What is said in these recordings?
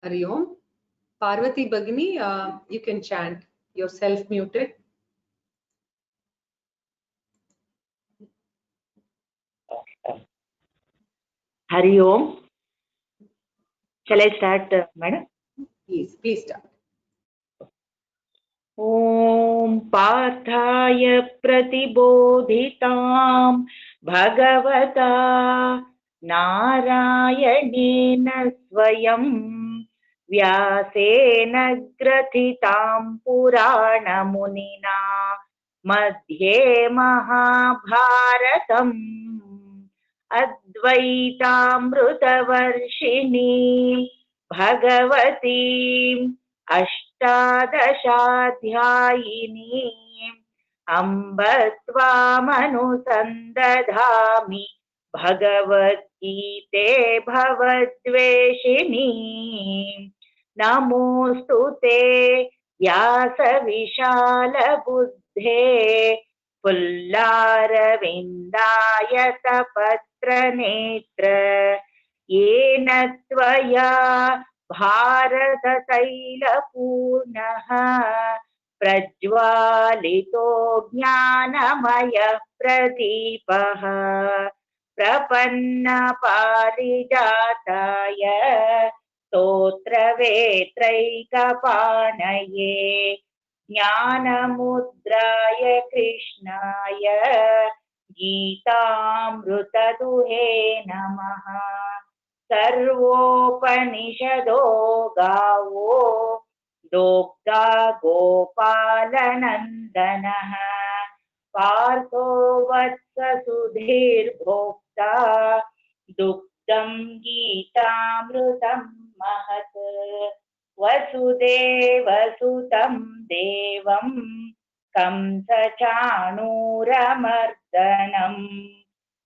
Hari Om. Parvati Bhagini, you can chant. You're self-muted. Hari Om. Shall I start, madam? Please start. ॐ पार्थाय प्रतिबोधितां भगवता नारायणेन स्वयं व्यासेन ग्रथितां पुराणमुनिना मध्ये महाभारतम् अद्वैतामृतवर्षिणी भगवतीम् अष्टादशाध्यायिनीम् अम्ब त्वामनुसन्दधामि भगवद्गीते भवद्वेषिणी नमोऽस्तु ते व्यासविशालबुद्धे पुल्लारविन्दायतपत्रनेत्र येन त्वया भारततैलपूर्णः प्रज्वालितो ज्ञानमयः प्रदीपः प्रपन्नपारिजाताय स्तोत्रवेत्रैकपाणये ज्ञानमुद्राय कृष्णाय गीतामृतदुहे नमः। सर्वोपनिषदो गावो दोग्धा गोपालनन्दनः पार्थो वत्ससुधीर्भोक्ता दुग्धं गीतामृतं महत् वसुदेवसुतं देवं कंसचाणूरमर्दनम्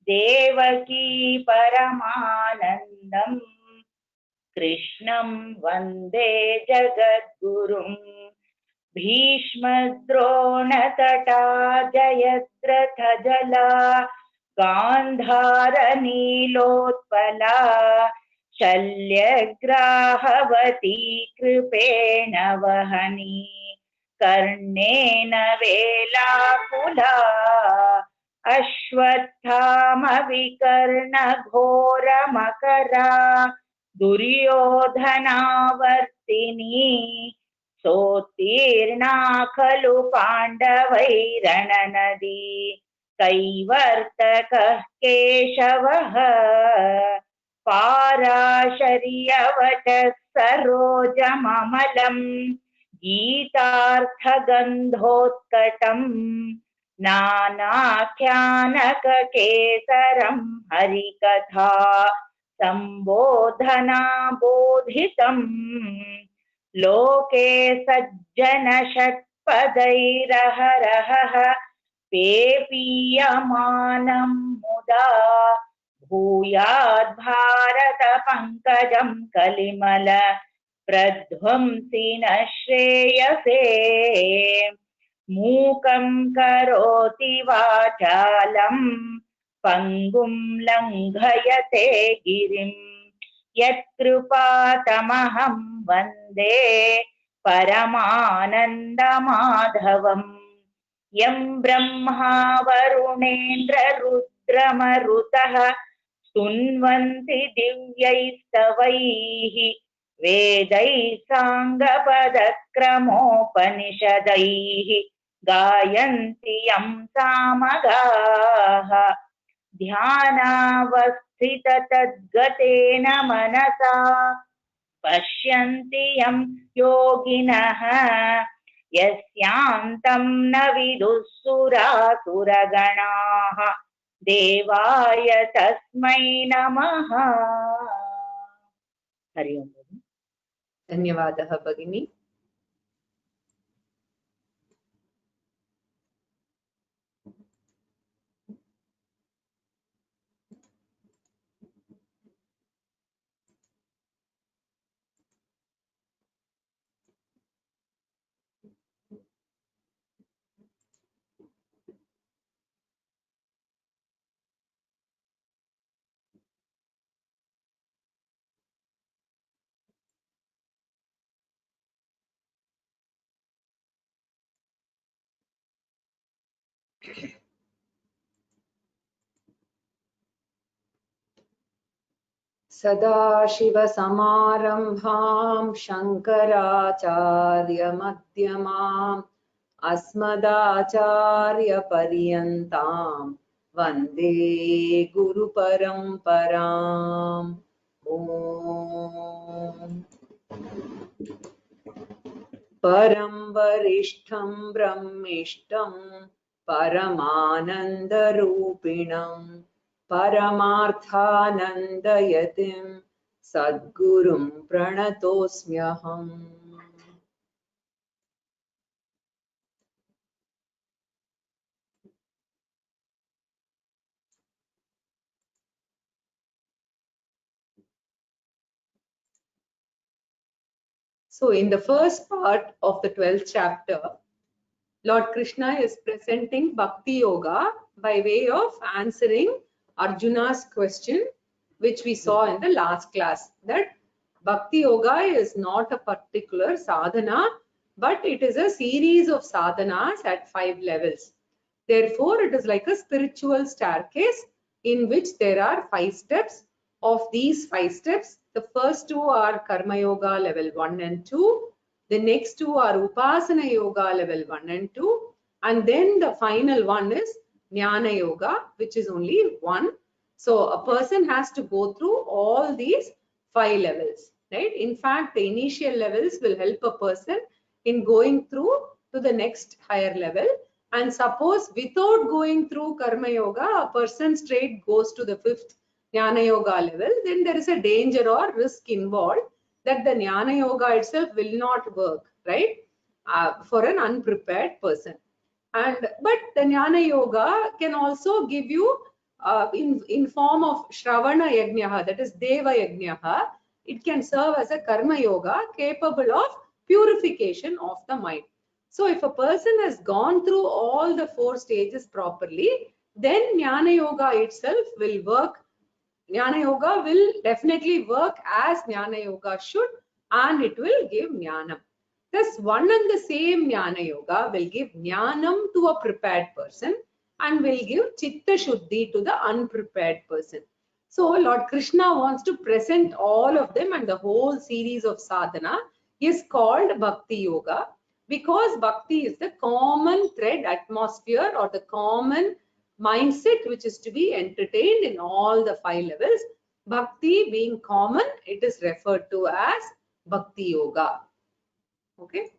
देवकी परमानन्दम् कृष्णं वन्दे जगद्गुरुम् भीष्मद्रोणतटा जयद्रथजला गान्धारनीलोत्पला शल्यग्राहवती कृपेण वहनी कर्णेन वेलाकुला अश्वत्थामविकर्णघोरमकरा दुर्योधनावर्तिनी सोत्तीर्णा खलु पाण्डवैरणनदी कैवर्तकः केशवः पाराशर्यवचः सरोजममलम् गीतार्थगन्धोत्कटम् नानाख्यानककेसरं हरिकथा सम्बोधना बोधितम् लोके सज्जनषट्पदैरहरहः पेपीयमानं मुदा भूयाद्भारतपङ्कजं कलिमल प्रध्वंसि न श्रेयसे मूकं करोति वाचालं पङ्गुं लङ्घयते गिरिं यत्कृपातमहं वन्दे परमानन्दमाधवम् यं ब्रह्मा वरुणेन्द्ररुद्रमरुतः स्तुन्वन्ति दिव्यैस्तवैः वेदैः साङ्गपदक्रमोपनिषदैः गायन्ति यं सामगाः ध्यानावस्थिततद्गतेन मनसा पश्यन्ति यं योगिनः यस्यान्तं न विदुः सुरासुरगणाः देवाय तस्मै नमः। हरि ओम्। धन्यवादः भगिनी। सदाशिवसमारम्भां शङ्कराचार्यमध्यमाम् अस्मदाचार्यपर्यन्तां वन्दे गुरुपरम्पराम्। ॐ परं वरिष्ठं ब्रह्मिष्ठं परमानन्दरूपिणं परमार्थानन्दयतिं सद्गुरुं प्रणतोऽस्म्यहम्। So in the first part of the 12th chapter, Lord Krishna is presenting Bhakti Yoga by way of answering Arjuna's question, which we saw in the last class, that Bhakti Yoga is not a particular sadhana, but it is a series of sadhanas at 5 levels. Therefore, it is like a spiritual staircase in which there are 5 steps. Of these 5 steps, the first 2 are Karma Yoga level 1 and 2. The next 2 are Upasana Yoga level 1 and 2. And then the final one is Jnana Yoga, which is only 1. So a person has to go through all these 5 levels, right? In fact, the initial levels will help a person in going through to the next higher level. And suppose without going through Karma Yoga, a person straight goes to the 5th Jnana Yoga level, then there is a danger or risk involved that the Jnana Yoga itself will not work, right? For an unprepared person. But the Jnana Yoga can also give you in form of Shravana Yajnaha, that is Deva Yajnaha. It can serve as a Karma Yoga capable of purification of the mind. So if a person has gone through all the 4 stages properly, then Jnana Yoga itself will work. Jnana Yoga will definitely work as Jnana Yoga should, and it will give Jnanam. Thus, one and the same Jnana Yoga will give Jnanam to a prepared person and will give Chitta Shuddhi to the unprepared person. So, Lord Krishna wants to present all of them, and the whole series of sadhana is called Bhakti Yoga, because Bhakti is the common thread atmosphere or the common mindset which is to be entertained in all the 5 levels. Bhakti being common, it is referred to as Bhakti Yoga. Okay.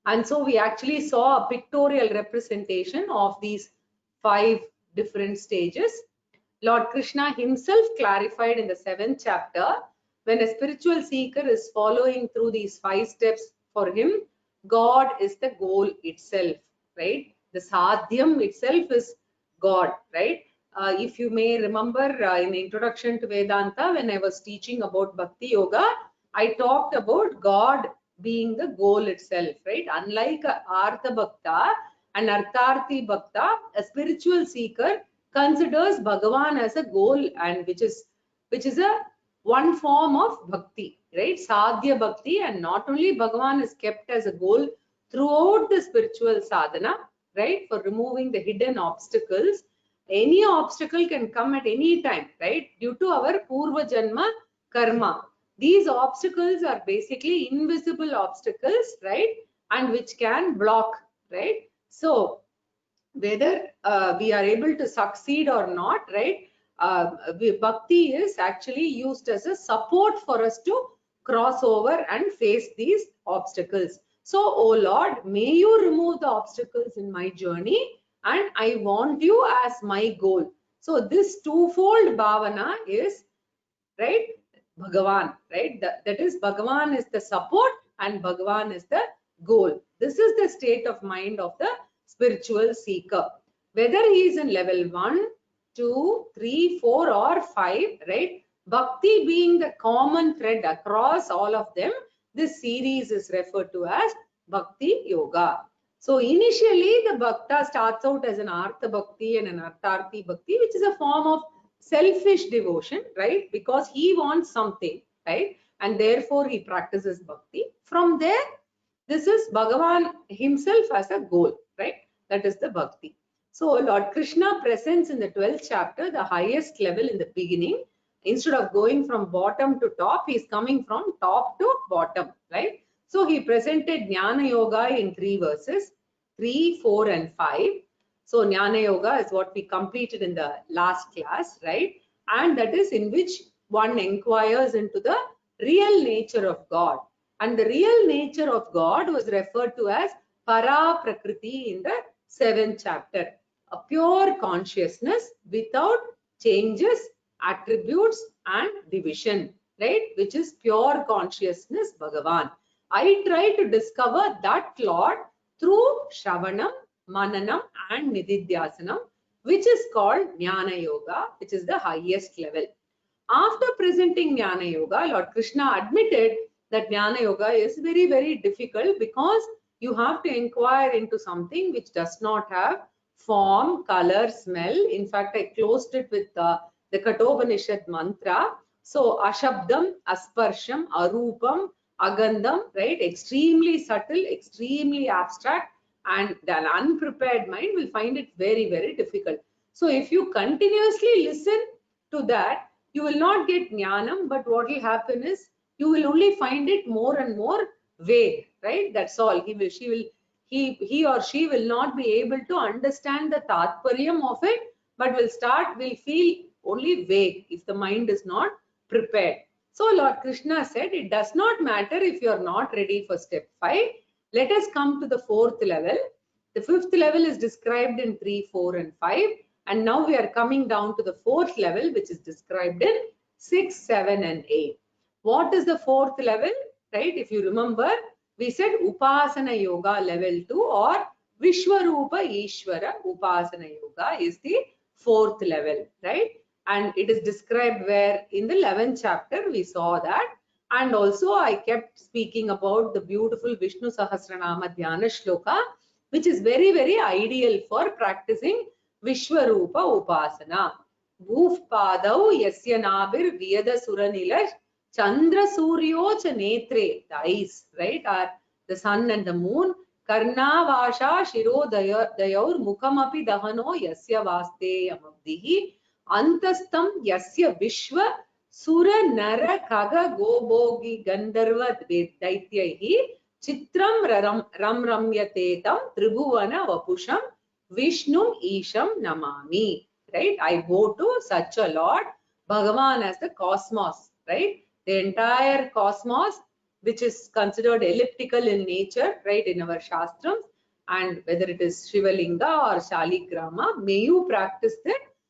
And so we actually saw a pictorial representation of these 5 different stages. Lord Krishna himself clarified in the 7th chapter, when a spiritual seeker is following through these 5 steps, for him, God is the goal itself, right? The sadhyam itself is God, right? If you may remember in the introduction to Vedanta, when I was teaching about Bhakti Yoga, I talked about God being the goal itself, right? Unlike Artha Bhakta and Artharthi Bhakta, a spiritual seeker considers Bhagavan as a goal, and which is a one form of bhakti, right? Sadhya bhakti, and not only Bhagavan is kept as a goal throughout the spiritual sadhana, right? For removing the hidden obstacles. Any obstacle can come at any time, right? Due to our Purva Janma karma. These obstacles are basically invisible obstacles, right? And which can block, right? So whether we are able to succeed or not, right? Bhakti is actually used as a support for us to cross over and face these obstacles. So, oh Lord, may you remove the obstacles in my journey, and I want you as my goal. So this twofold bhavana is, right, Bhagavan, right? That is, Bhagavan is the support and Bhagavan is the goal. This is the state of mind of the spiritual seeker. Whether he is in level 1, 2, 3, 4 or 5, right? Bhakti being the common thread across all of them, this series is referred to as Bhakti Yoga. So initially the Bhakta starts out as an Artha Bhakti and an Artharthi Bhakti, which is a form of selfish devotion, right? Because he wants something, right? And therefore he practices bhakti. From there, This is Bhagavan himself as a goal, right? That is the bhakti. So Lord Krishna presents in the 12th chapter the highest level in the beginning. Instead of going from bottom to top, he is coming from top to bottom, right? So he presented Jnana Yoga in 3 verses, 3, 4 and 5. So Jnana Yoga is what we completed in the last class, right? And that is in which one inquires into the real nature of God. And the real nature of God was referred to as Para Prakriti in the 7th chapter. A pure consciousness without changes, attributes and division, right? Which is pure consciousness, Bhagavan. I try to discover that Lord through Shravanam, Mananam and Nididhyasanam, which is called Jnana Yoga, which is the highest level. After presenting Jnana Yoga, Lord Krishna admitted that Jnana Yoga is very, very difficult because you have to inquire into something which does not have form, color, smell. In fact, I closed it with the Kathopanishad mantra. So, Ashabdam, Asparsham, Arupam, Agandham, right? Extremely subtle, extremely abstract, and an unprepared mind will find it very, very difficult. So, if you continuously listen to that, you will not get jnanam, but what will happen is you will only find it more and more vague, right? That's all. He or she will not be able to understand the tatparyam of it, but will feel only vague if the mind is not prepared. So Lord Krishna said, it does not matter if you are not ready for step 5. Let us come to the 4th level. The 5th level is described in 3, 4 and 5. And now we are coming down to the 4th level, which is described in 6, 7 and 8. What is the 4th level? Right? If you remember, we said Upasana Yoga level 2 or Vishwarupa Ishvara Upasana Yoga is the 4th level, right? And it is described where in the 11th chapter we saw that. And also I kept speaking about the beautiful Vishnu Sahasranama Dhyana Shloka, which is very, very ideal for practicing Vishwarupa Upasana. Bhuf Padau Yasya Nabir Vyada Suranilash Chandra Suryo Cha Netre, the eyes, right, are the sun and the moon. Karna Vasha Shiro Dayaur Mukhamapi Dahano Yasya Vaste Amabdihi Antastam Yasya Vishwa Sura Nara Kaga Gobogi Gandharva Daityahi Chitram Ram Ramyatetam Tribhuvana Vapusham Vishnu Isham Namami, right? I go to such a Lord, Bhagavan as the cosmos, right? The entire cosmos, which is considered elliptical in nature, right, in our Shastrams, and whether it is Shivalinga or Shaligrama, may you practice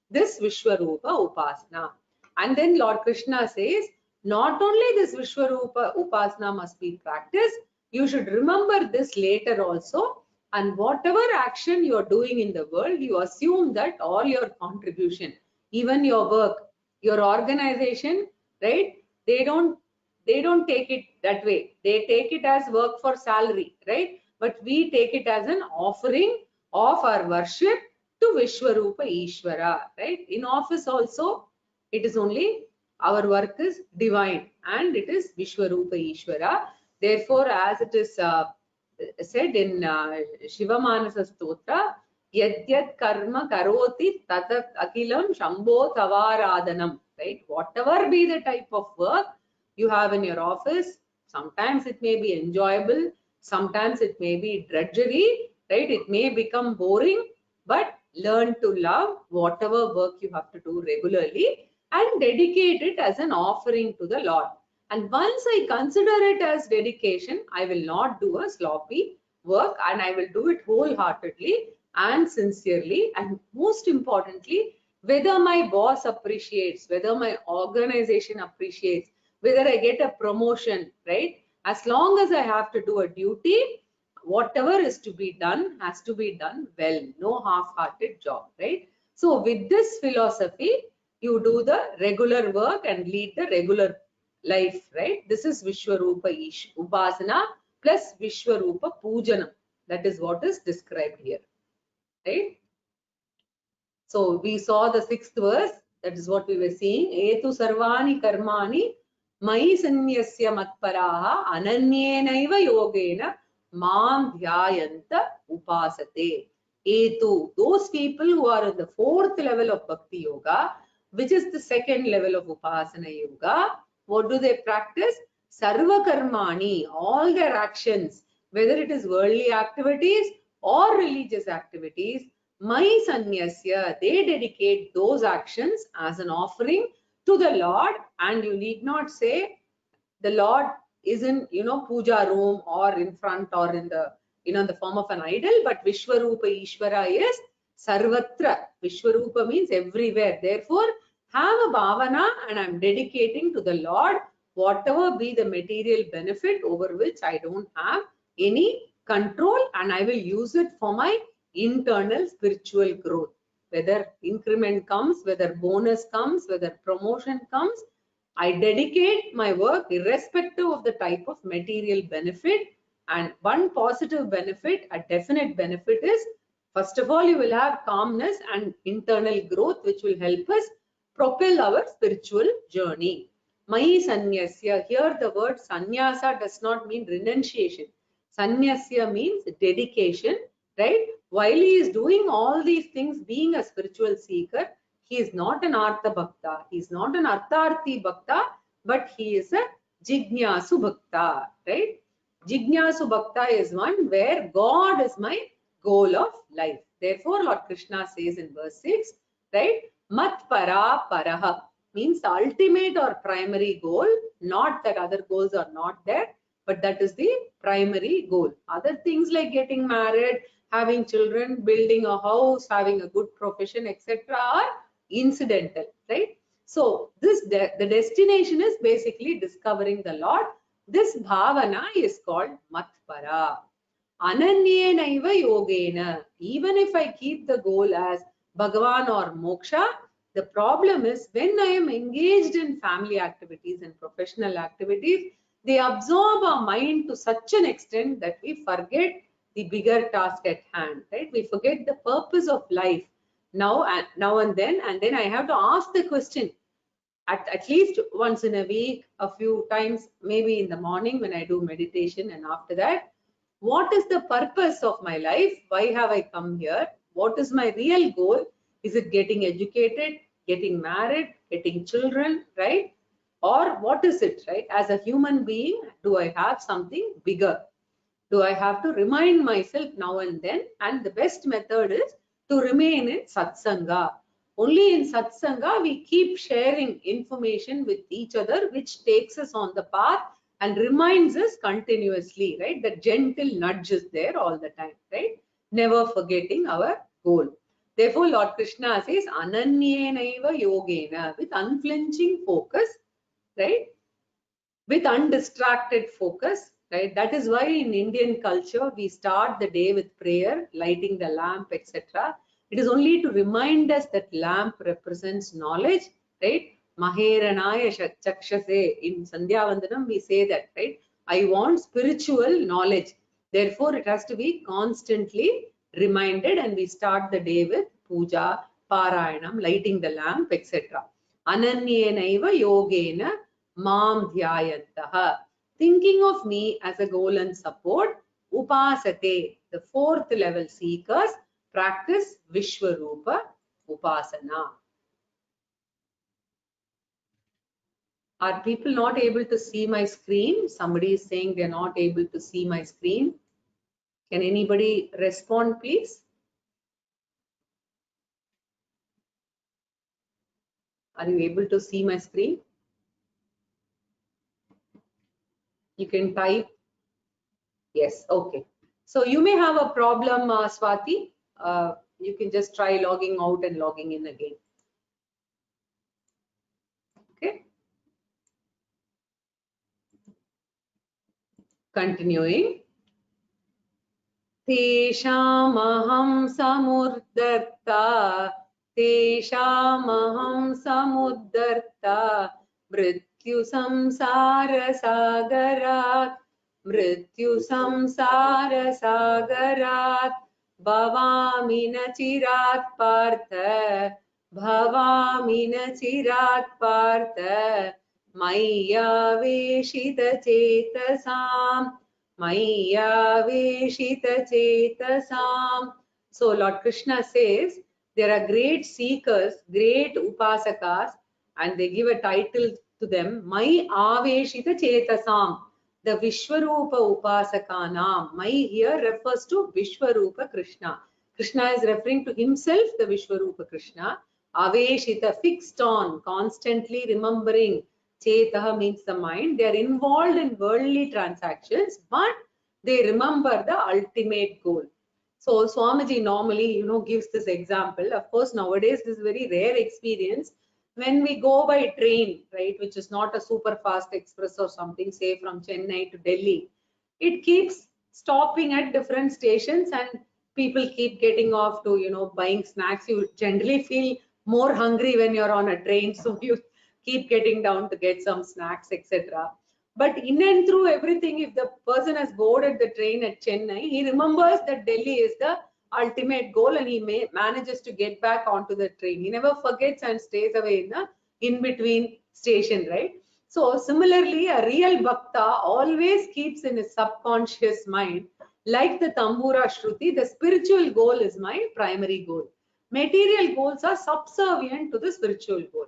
this Vishwarupa Upasana. And then Lord Krishna says, not only this Vishwarupa Upasana must be practiced, you should remember this later also. And whatever action you are doing in the world, you assume that all your contribution, even your work, your organization, right? They don't take it that way. They take it as work for salary, right? But we take it as an offering of our worship to Vishwarupa Ishvara, right? In office also, it is only our work is divine and it is Vishwarupa Ishvara. Therefore, as it is said in Shiva Manasa Stotra, Yadyat karma karoti tatat akilam shambho tavaradhanam, right? Whatever be the type of work you have in your office, sometimes it may be enjoyable, sometimes it may be drudgery, right? It may become boring, but learn to love whatever work you have to do regularly and dedicate it as an offering to the Lord. And once I consider it as dedication, I will not do a sloppy work and I will do it wholeheartedly and sincerely. And most importantly, whether my boss appreciates, whether my organization appreciates, whether I get a promotion, right? As long as I have to do a duty, whatever is to be done has to be done well, no half-hearted job, right? So with this philosophy, you do the regular work and lead the regular life, right? This is Vishwarupa Upasana plus Vishwarupa Pujanam. That is what is described here, right? So we saw the 6th verse. That is what we were seeing. Etu sarvani karmani mai sanyasya matparaha ananyenaiva yogena Mam dhyayanta upasate. Etu, those people who are in the 4th level of Bhakti Yoga, which is the 2nd level of Upasana Yoga, what do they practice? Sarva karmani, all their actions, whether it is worldly activities or religious activities, Mai Sanyasya, they dedicate those actions as an offering to the Lord, and you need not say the Lord is in, puja room or in front or in the, in the form of an idol, but Vishwarupa Ishvara is Sarvatra. Vishwarupa means everywhere. Therefore, have a bhavana and I'm dedicating to the Lord whatever be the material benefit over which I don't have any control, and I will use it for my internal spiritual growth. Whether increment comes, whether bonus comes, whether promotion comes, I dedicate my work irrespective of the type of material benefit. And one positive benefit, a definite benefit is, first of all, you will have calmness and internal growth, which will help us propel our spiritual journey. Mai Sanyasya, here the word Sanyasa does not mean renunciation. Sanyasya means dedication, right? While he is doing all these things, being a spiritual seeker, he is not an Artha Bhakta, he is not an Artharthi Bhakta, but he is a Jignasu Bhakta, right? Jignasu Bhakta is one where God is my goal of life. Therefore, Lord Krishna says in verse 6, right? Mat para paraha means the ultimate or primary goal, not that other goals are not there, but that is the primary goal. Other things like getting married, having children, building a house, having a good profession, etc. are incidental, right? So the destination is basically discovering the Lord. This bhavana is called matpara. Ananyenaiva yogena. Even if I keep the goal as Bhagavan or moksha, the problem is when I am engaged in family activities and professional activities, they absorb our mind to such an extent that we forget the bigger task at hand, right? We forget the purpose of life now and then I have to ask the question at least once in a week, a few times, maybe in the morning when I do meditation, and after that, what is the purpose of my life? Why have I come here? What is my real goal? Is it getting educated, getting married, getting children, right? Or what is it, right? As a human being, do I have something bigger? Do I have to remind myself now and then? And the best method is to remain in satsanga. Only in satsanga we keep sharing information with each other, which takes us on the path and reminds us continuously, right? The gentle nudge is there all the time, right? Never forgetting our goal. Therefore, Lord Krishna says, Ananyenaiva yogena, with unflinching focus, right? With undistracted focus, right? That is why in Indian culture, we start the day with prayer, lighting the lamp, etc. It is only to remind us that lamp represents knowledge, right? Maheranaya chakshase. In Sandhya Vandanam, we say that, right? I want spiritual knowledge. Therefore, it has to be constantly reminded, and we start the day with puja, parayanam, lighting the lamp, etc. Ananyenaiva yogena Mam dhyayantaha. Thinking of me as a goal and support, upasate, the 4th level seekers practice Vishwarupa Upasana. Are people not able to see my screen? Somebody is saying they're not able to see my screen. Can anybody respond, please? Are you able to see my screen? You can type. Yes, okay. So you may have a problem, Swati. You can just try logging out and logging in again. Okay. Continuing. Teshamaham samuddarta, Teshamaham samuddarta, Mrityu samsara sagarat, Mrityu samsara sagarat, Bhavami nachirat partha, Bhavami nachirat partha, Maya veshita chetasam, Maya Veshita Chetasam. So Lord Krishna says there are great seekers, great upasakas, and they give a title to them, Mai Aveshita Chetasam, the Vishwarupa Upasakanam. Mai here refers to Vishwarupa Krishna. Krishna is referring to himself, the Vishwarupa Krishna. Aveshita, fixed on, constantly remembering. Chetaha means the mind. They are involved in worldly transactions, but they remember the ultimate goal. So Swamiji normally, gives this example. Of course, nowadays this is very rare experience. When we go by train, right, which is not a super fast express or something, say from Chennai to Delhi, it keeps stopping at different stations and people keep getting off to, buying snacks. You generally feel more hungry when you're on a train, so you keep getting down to get some snacks, etc. But in and through everything, if the person has boarded the train at Chennai, he remembers that Delhi is the ultimate goal and he manages to get back onto the train. He never forgets and stays away in the in-between station, right? So similarly, a real bhakta always keeps in his subconscious mind, like the Tambura Shruti, the spiritual goal is my primary goal. Material goals are subservient to the spiritual goal.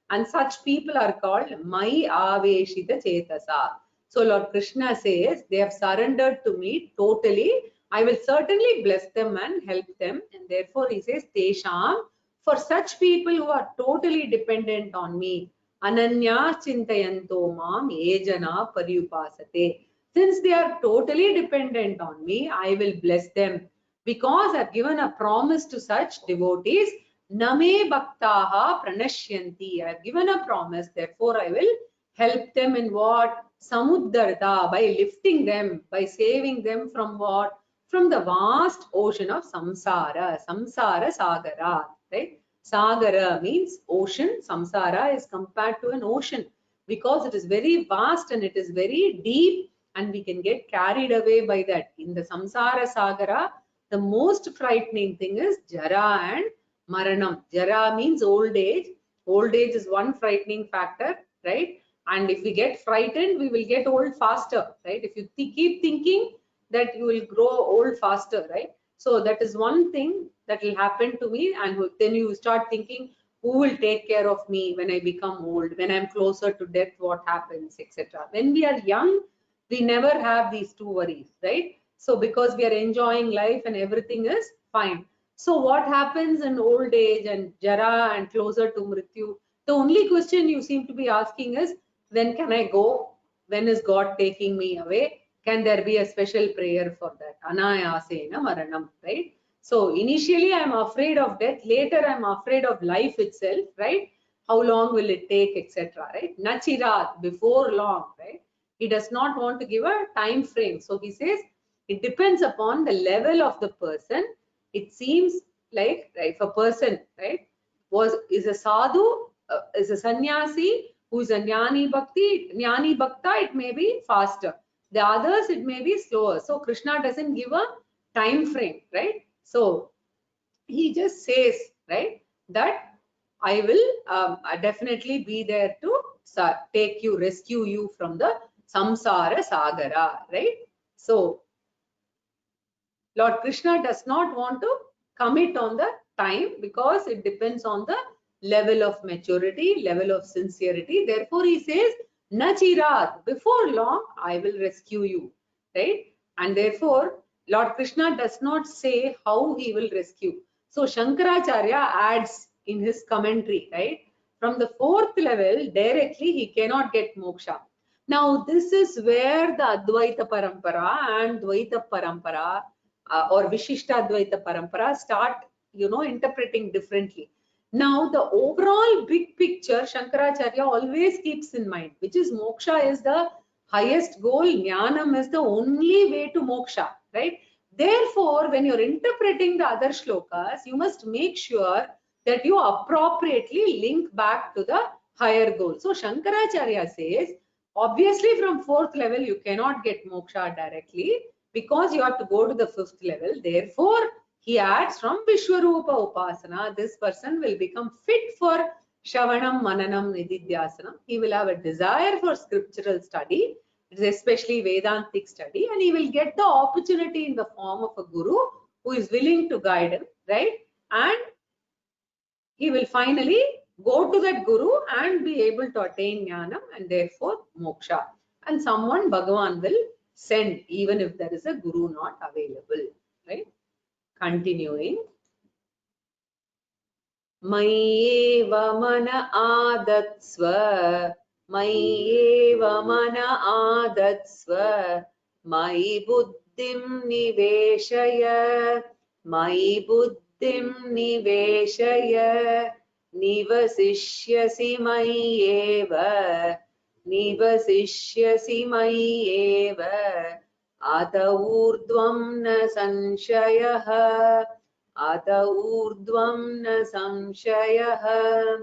And such people are called Mai Aveshita Chetasa. So Lord Krishna says, they have surrendered to me totally. I will certainly bless them and help them. And therefore he says, Tesham, for such people who are totally dependent on me, Ananya Chintayanto Mam Ejana Paryupasate. Since they are totally dependent on me, I will bless them. Because I've given a promise to such devotees, Name Bhaktaha Pranashyanti. I have given a promise, therefore I will help them in what? Samuddarta, by lifting them, by saving them from what? From the vast ocean of samsara, samsara sagara, right? Sagara means ocean, samsara is compared to an ocean because it is very vast and it is very deep and we can get carried away by that. In the samsara sagara, the most frightening thing is jara and Maranam. Jara means old age. Old age is one frightening factor, right? And if we get frightened, we will get old faster, right? If you keep thinking that you will grow old faster, right? So that is one thing that will happen to me. And then you start thinking, who will take care of me when I become old? When I'm closer to death, what happens, etc. When we are young, we never have these two worries, right? So because we are enjoying life and everything is fine. So what happens in old age and jara and closer to mrityu? The only question you seem to be asking is, when can I go? When is God taking me away? Can there be a special prayer for that? Anayasena maranam, right? So initially I'm afraid of death. Later I'm afraid of life itself, right? How long will it take, etc. Right? Nachirat, before long, right? He does not want to give a time frame. So he says it depends upon the level of the person. It seems like if a person, right, is a sadhu, is a sannyasi who is a jnani bhakta, it may be faster. The others, it may be slower. So Krishna doesn't give a time frame, right? So he just says, right, that I will definitely be there to take you, rescue you from the samsara sagara, right? So Lord Krishna does not want to commit on the time because it depends on the level of maturity, level of sincerity. Therefore, he says, Nachirat, before long, I will rescue you, right? And therefore, Lord Krishna does not say how he will rescue. So, Shankaracharya adds in his commentary, right? From the fourth level, directly, he cannot get moksha. Now, this is where the Advaita Parampara and Dvaita Parampara or Vishishtadvaita Parampara start, interpreting differently. Now, the overall big picture, Shankaracharya always keeps in mind, which is moksha is the highest goal, jnanam is the only way to moksha, right? Therefore, when you're interpreting the other shlokas, you must make sure that you appropriately link back to the higher goal. So, Shankaracharya says, obviously from fourth level, you cannot get moksha directly because you have to go to the fifth level. Therefore, he adds from Vishwarupa Upasana, this person will become fit for Shavanam, Mananam, Nididhyasanam. He will have a desire for scriptural study. It is especially Vedantic study, and he will get the opportunity in the form of a guru who is willing to guide him, right? And he will finally go to that guru and be able to attain jnanam and therefore moksha. And someone Bhagavan will send even if there is a guru not available, right? Continuing. मय्येव मन आदत्स्व मय्येव मन आदत्स्व मयि बुद्धिं निवेशय मयि बुद्धिं निवेशय निवसिष्यसि मय्येव निवसिष्यसि मय्येव अत ऊर्ध्वं न संशयः Ata urdhvam na samshayah.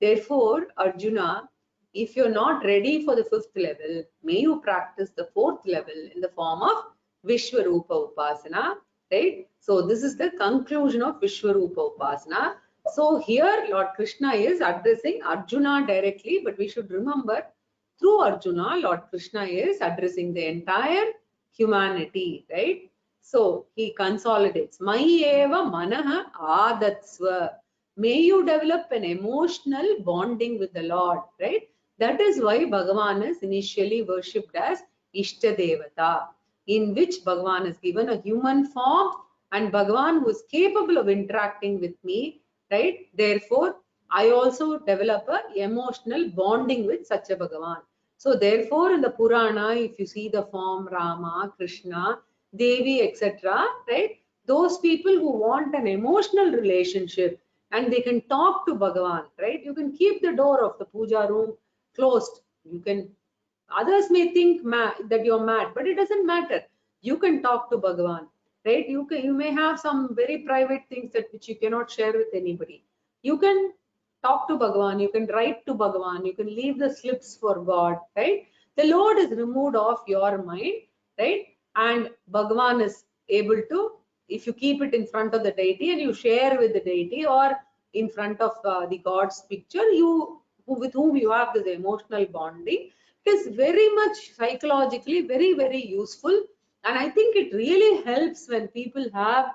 Therefore, Arjuna, if you're not ready for the 5th level, may you practice the 4th level in the form of Vishwarupa Upasana, right? So this is the conclusion of Vishwarupa Upasana. So here Lord Krishna is addressing Arjuna directly, but we should remember through Arjuna, Lord Krishna is addressing the entire humanity, right? So he consolidates. Mayeva manaha adatsva. May you develop an emotional bonding with the Lord, right? That is why Bhagavan is initially worshipped as Ishtadevata, in which Bhagavan is given a human form, and Bhagavan who is capable of interacting with me, right? Therefore, I also develop a emotional bonding with such a Bhagavan. So therefore, in the Purana, if you see the form Rama, Krishna, Devi, etc., right? Those people who want an emotional relationship and they can talk to Bhagavan, right? You can keep the door of the puja room closed. You can, others may think that you're mad, but it doesn't matter. You can talk to Bhagavan, right? You may have some very private things that which you cannot share with anybody. You can talk to Bhagavan, you can write to Bhagavan, you can leave the slips for God, right? The load is removed off your mind, right? And Bhagavan is able to, if you keep it in front of the deity and you share with the deity or in front of the God's picture, with whom you have this emotional bonding, it is very much psychologically very useful. And I think it really helps when people have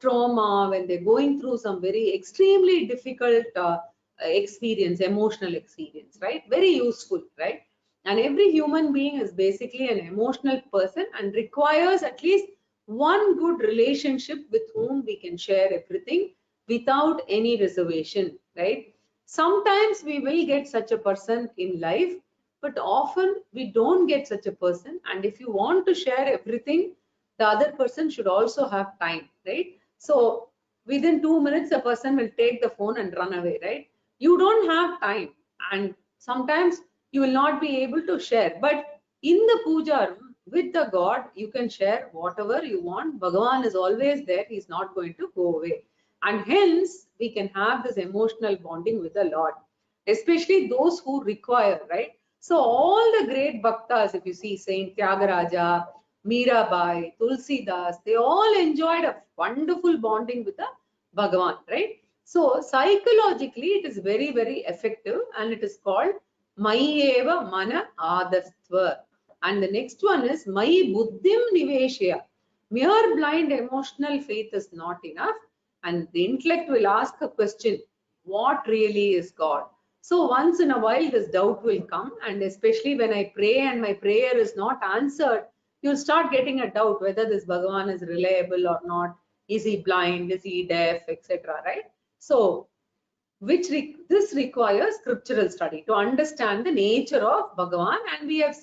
trauma, when they're going through some very extremely difficult experience, emotional experience, right? Very useful, right? And every human being is basically an emotional person and requires at least one good relationship with whom we can share everything without any reservation, right? Sometimes we will get such a person in life, but often we don't get such a person. And if you want to share everything, the other person should also have time, right? So within 2 minutes, a person will take the phone and run away, right? You don't have time. And sometimes you will not be able to share. But in the puja room with the God, you can share whatever you want. Bhagavan is always there. He's not going to go away. And hence, we can have this emotional bonding with the Lord, especially those who require, right? So all the great bhaktas, if you see Saint Tyagaraja, Mirabai, Tulsidas, they all enjoyed a wonderful bonding with the Bhagavan, right? So psychologically, it is very effective, and it is called Mayeva Mana Adastva. And the next one is Mayi Buddhim Niveshya. Mere blind emotional faith is not enough, and the intellect will ask a question: what really is God? So once in a while this doubt will come, and especially when I pray and my prayer is not answered, you'll start getting a doubt whether this Bhagavan is reliable or not. Is he blind? Is he deaf? Etc. Right? So this requires scriptural study to understand the nature of Bhagavan, and we have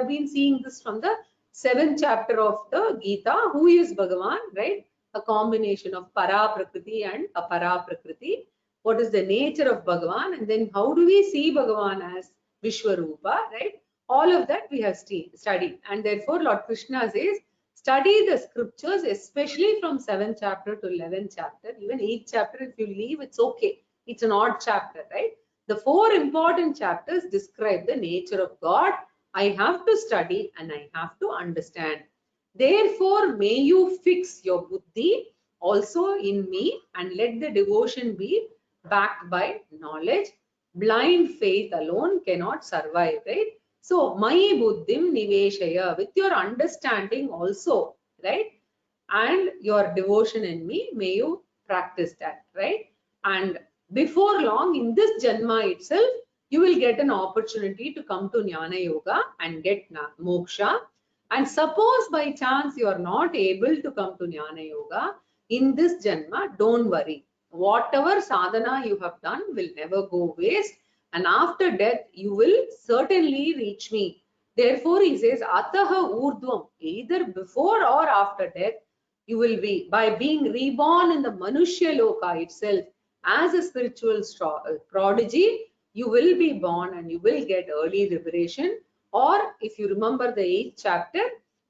been seeing this from the 7th chapter of the Gita. Who is Bhagavan, right? A combination of para prakriti and apara prakriti. What is the nature of Bhagavan, and then how do we see Bhagavan as Vishwarupa, right? All of that we have studied, and therefore Lord Krishna says, study the scriptures, especially from 7th chapter to 11th chapter. Even 8th chapter, if you leave, it's okay. It's an odd chapter, right? The 4 important chapters describe the nature of God. I have to study and I have to understand. Therefore, may you fix your buddhi also in me, and let the devotion be backed by knowledge. Blind faith alone cannot survive, right? So, Mayi Buddhim Niveshaya, with your understanding also, right? And your devotion in me, may you practice that, right? And before long, in this Janma itself, you will get an opportunity to come to Jnana Yoga and get moksha. And suppose by chance you are not able to come to Jnana Yoga in this Janma, don't worry. Whatever sadhana you have done will never go waste. And after death, you will certainly reach me. Therefore, he says, Ataha Urdhvam, either before or after death, you will be, by being reborn in the Manushya Loka itself as a spiritual prodigy, you will be born and you will get early liberation. Or if you remember the 8th chapter,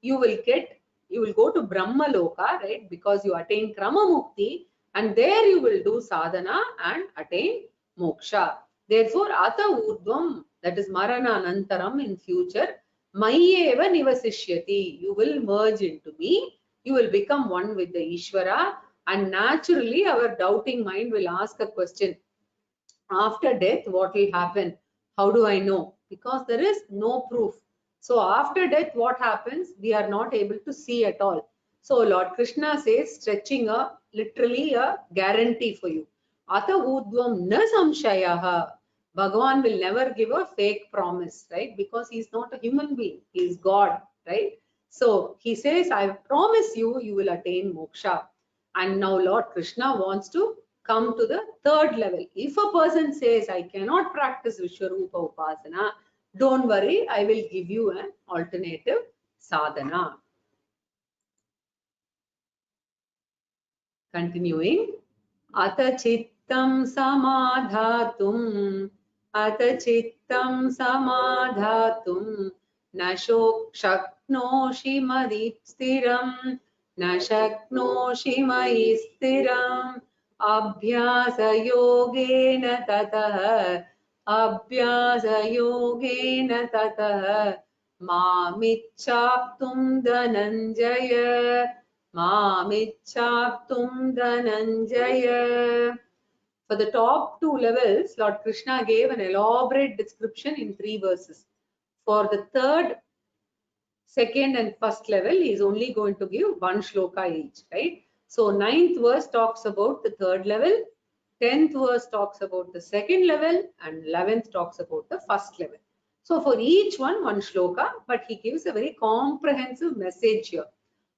you will go to Brahma Loka, right? Because you attain Krama Mukti, and there you will do sadhana and attain moksha. Therefore, Ata Urdhvam, that is Marana Anantaram in future, Mayeva Nivasishyati, you will merge into me, you will become one with the Ishvara, and naturally our doubting mind will ask a question. After death, what will happen? How do I know? Because there is no proof. So after death, what happens? We are not able to see at all. So Lord Krishna says, stretching literally a guarantee for you. Ata udvam na samshayaha. Bhagavan will never give a fake promise, right? Because he is not a human being. He is God, right? So he says, I promise you, you will attain moksha. And now Lord Krishna wants to come to the third level. If a person says, I cannot practice Vishwarupa Upasana, don't worry, I will give you an alternative sadhana. Continuing. Ata chittam samadhatum, ata chittam samadhatum, na shaknoshi madit stiram, na shaknoshi mai stiram, abhyasa yogena tatah, abhyasa yogena tatah, mamichhaptum dhananjaya, Mamichhaptum Dhananjaya. For the top 2 levels, Lord Krishna gave an elaborate description in 3 verses. For the third, second and first level, he is only going to give 1 shloka each, right? So 9th verse talks about the third level, 10th verse talks about the second level, and 11th talks about the first level. So for each one shloka, but he gives a very comprehensive message here.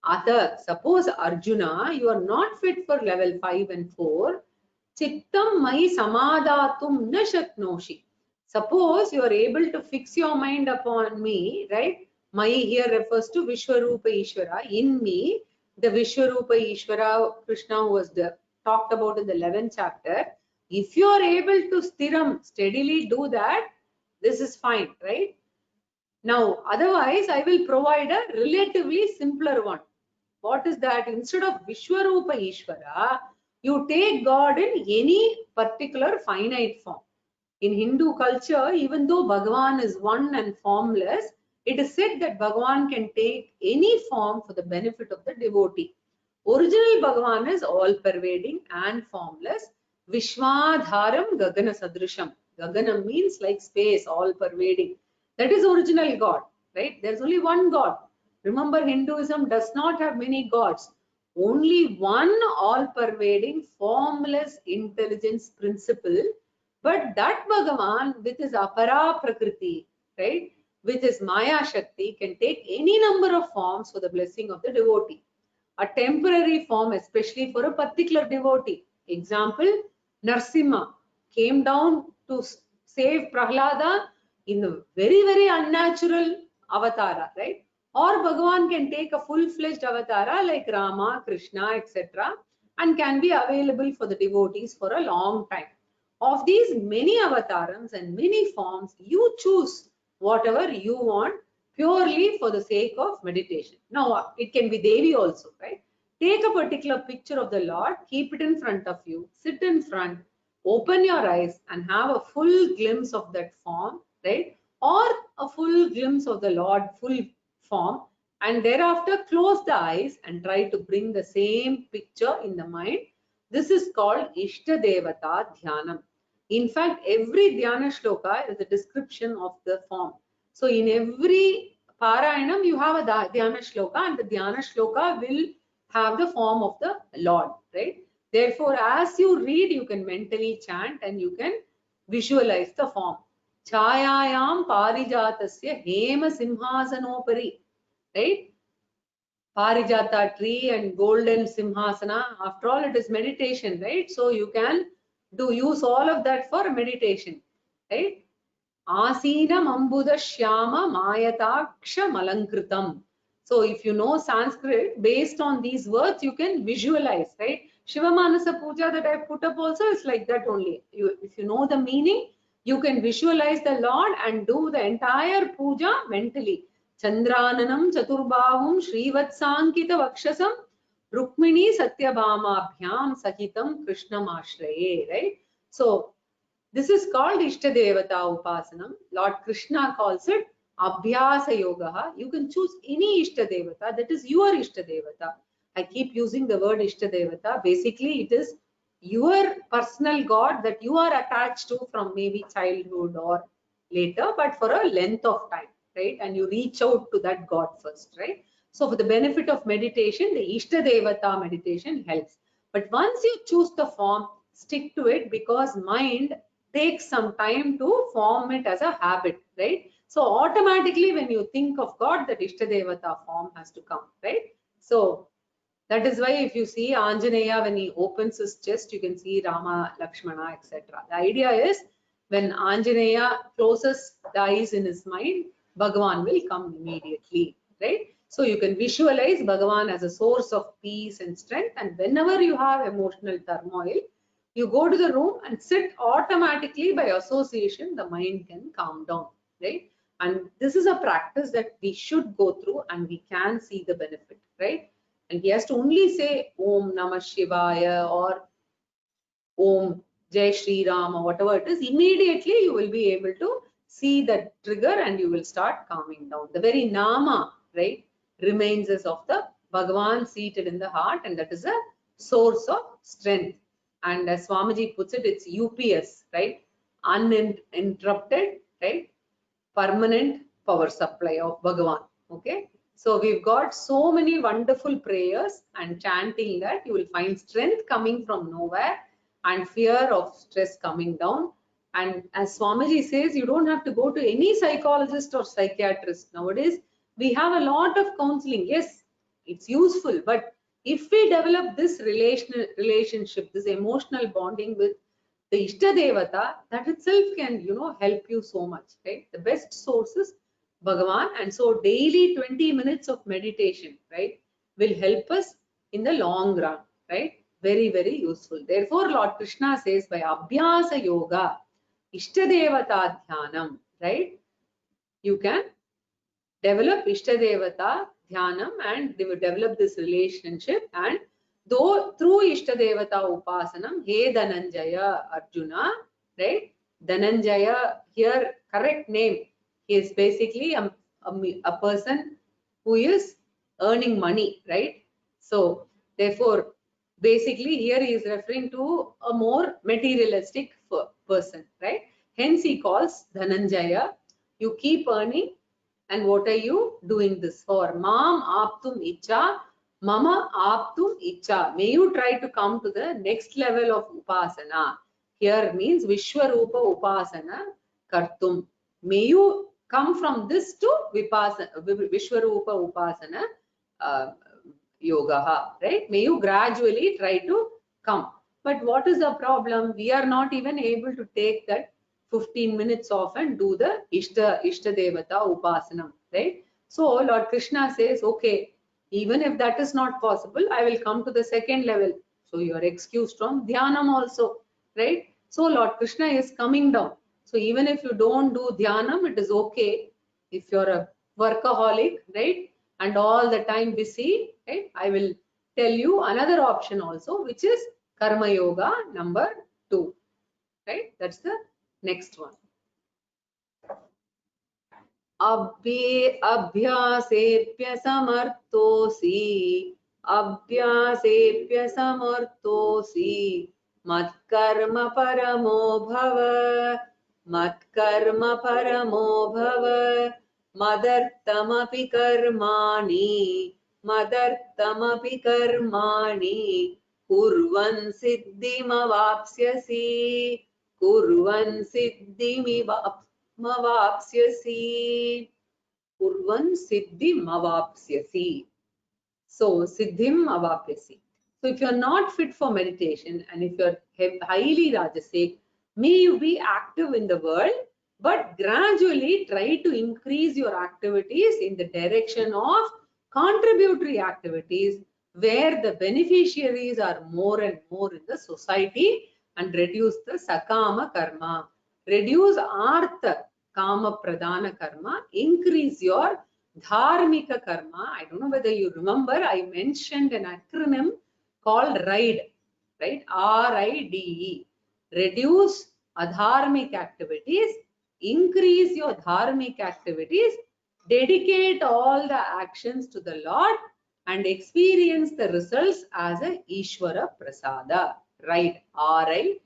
Other, suppose Arjuna, you are not fit for level 5 and 4. Chittam mai samadhatum na shaknoshi. Suppose you are able to fix your mind upon me, right? Mai here refers to Vishwarupa Ishvara. In me, the Vishwarupa Ishvara, Krishna who was talked about in the 11th chapter. If you are able to steadily do that, this is fine, right? Now, otherwise, I will provide a relatively simpler one. What is that? Instead of Vishwarupa Ishvara, you take God in any particular finite form. In Hindu culture, even though Bhagavan is one and formless, it is said that Bhagavan can take any form for the benefit of the devotee. Original Bhagavan is all-pervading and formless. Vishwadharam Gagana Sadrisham. Gagana means like space, all-pervading. That is original God, right? There's only one God. Remember, Hinduism does not have many gods. Only one all-pervading, formless intelligence principle. But that Bhagavan, with his apara prakriti, right, with his Maya Shakti, can take any number of forms for the blessing of the devotee. A temporary form, especially for a particular devotee. Example, Narsimha came down to save Prahlada in a very, very unnatural avatara, right? Or Bhagavan can take a full-fledged avatara like Rama, Krishna, etc. and can be available for the devotees for a long time. Of these many avatarams and many forms, you choose whatever you want purely for the sake of meditation. Now, it can be Devi also, right? Take a particular picture of the Lord, keep it in front of you, sit in front, open your eyes and have a full glimpse of that form, right? Or a full glimpse of the Lord, full form, and thereafter close the eyes and try to bring the same picture in the mind. This is called Ishta Devata Dhyanam. In fact, every Dhyana shloka is a description of the form. So in every Parayanam, you have a Dhyana Shloka, and the Dhyana Shloka will have the form of the Lord, right? Therefore, as you read, you can mentally chant and you can visualize the form. Chayayam Parijatasya Hema Simhasanopari, right? Parijata tree and golden Simhasana. After all, it is meditation, right? So you can use all of that for meditation, right? Asinam Ambuda Shyama Mayataksha Malankritam. So if you know Sanskrit, based on these words, you can visualize, right? Shiva Manasa Puja that I put up also is like that only. If you know the meaning, you can visualize the Lord and do the entire puja mentally. Chandrananam Chaturbhavum Srivatsankita Vakshasam Rukmini Satyabhamabhyam Sahitam Krishnam Ashraye, right? So this is called Ishtadevata Upasanam. Lord Krishna calls it Abhyasa Yoga. You can choose any Ishtadevata, that is your Ishtadevata. I keep using the word Ishtadevata. Basically, it is your personal God that you are attached to from maybe childhood or later, but for a length of time, right? And you reach out to that God first, right? So for the benefit of meditation, the Ishtadevata meditation helps. But once you choose the form, stick to it, because mind takes some time to form it as a habit, right? So automatically when you think of God, that Ishtadevata form has to come, right? So that is why if you see Anjaneya, when he opens his chest, you can see Rama, Lakshmana, etc. The idea is when Anjaneya closes the eyes in his mind, Bhagavan will come immediately, right? So you can visualize Bhagavan as a source of peace and strength, and whenever you have emotional turmoil, you go to the room and sit. Automatically by association, the mind can calm down, right? And this is a practice that we should go through, and we can see the benefit, right? And he has to only say Om Namah Shivaya or Om Jai Shri Ram or whatever it is. Immediately you will be able to see that trigger and you will start calming down. The very Nama, right, remains as of the Bhagavan seated in the heart, and that is a source of strength. And as Swamiji puts it, it's UPS, right? Uninterrupted, right? Permanent power supply of Bhagavan. Okay. So we've got so many wonderful prayers, and chanting that you will find strength coming from nowhere and fear of stress coming down. And as Swamiji says, you don't have to go to any psychologist or psychiatrist. Nowadays, we have a lot of counseling. Yes, it's useful, but if we develop this relationship, this emotional bonding with the Ishtadevata, that itself can, help you so much, right? The best source is Bhagavan, and so daily 20 minutes of meditation, right, will help us in the long run, right? Very, very useful. Therefore, Lord Krishna says by Abhyasa Yoga, Ishtadevata Dhyanam, right? You can develop Ishtadevata Dhyanam and they will develop this relationship, and though through Ishtadevata Upasanam, He Dhananjaya Arjuna, right? Dhananjaya, here correct name, he is basically a person who is earning money, right? So therefore, basically here he is referring to a more materialistic person, right? Hence he calls Dhananjaya. You keep earning, and what are you doing this for? Mam aptum icha, mama aptum icha. May you try to come to the next level of upasana. Here means Vishwarupa upasana kartum. May you come from this to Vishwarupa upasana yoga, right? May you gradually try to come. But what is the problem? We are not even able to take that 15 minutes off and do the Ishtadevata Upasanam, right? So Lord Krishna says, okay, even if that is not possible, I will come to the second level. So you are excused from Dhyanam also, right? So Lord Krishna is coming down. So even if you don't do Dhyanam, it is okay. If you're a workaholic, right, and all the time busy, right, I will tell you another option also, which is Karma Yoga number 2, right? That's the next one. Abhyasepya samartosi, Abhyasepya samartosi, Matkarma paramo bhava, Matkarma paramo bhava, Madartamapi karmani, Madartamapi karmani, Kurvan siddhimavapsyasi, Kurvan siddhimavapsyasi, Kurvan siddhimavapsyasi. So, siddhim avapyasi. So, if you're not fit for meditation and if you're highly rajasic, may you be active in the world, but gradually try to increase your activities in the direction of contributory activities where the beneficiaries are more and more in the society, and reduce the sakama karma. Reduce artha kama pradana karma. Increase your dharmika karma. I don't know whether you remember, I mentioned an acronym called RIDE, right? RIDE. Reduce adharmic activities, increase your dharmic activities, dedicate all the actions to the Lord, and experience the results as a Ishvara Prasada, right? RIDE,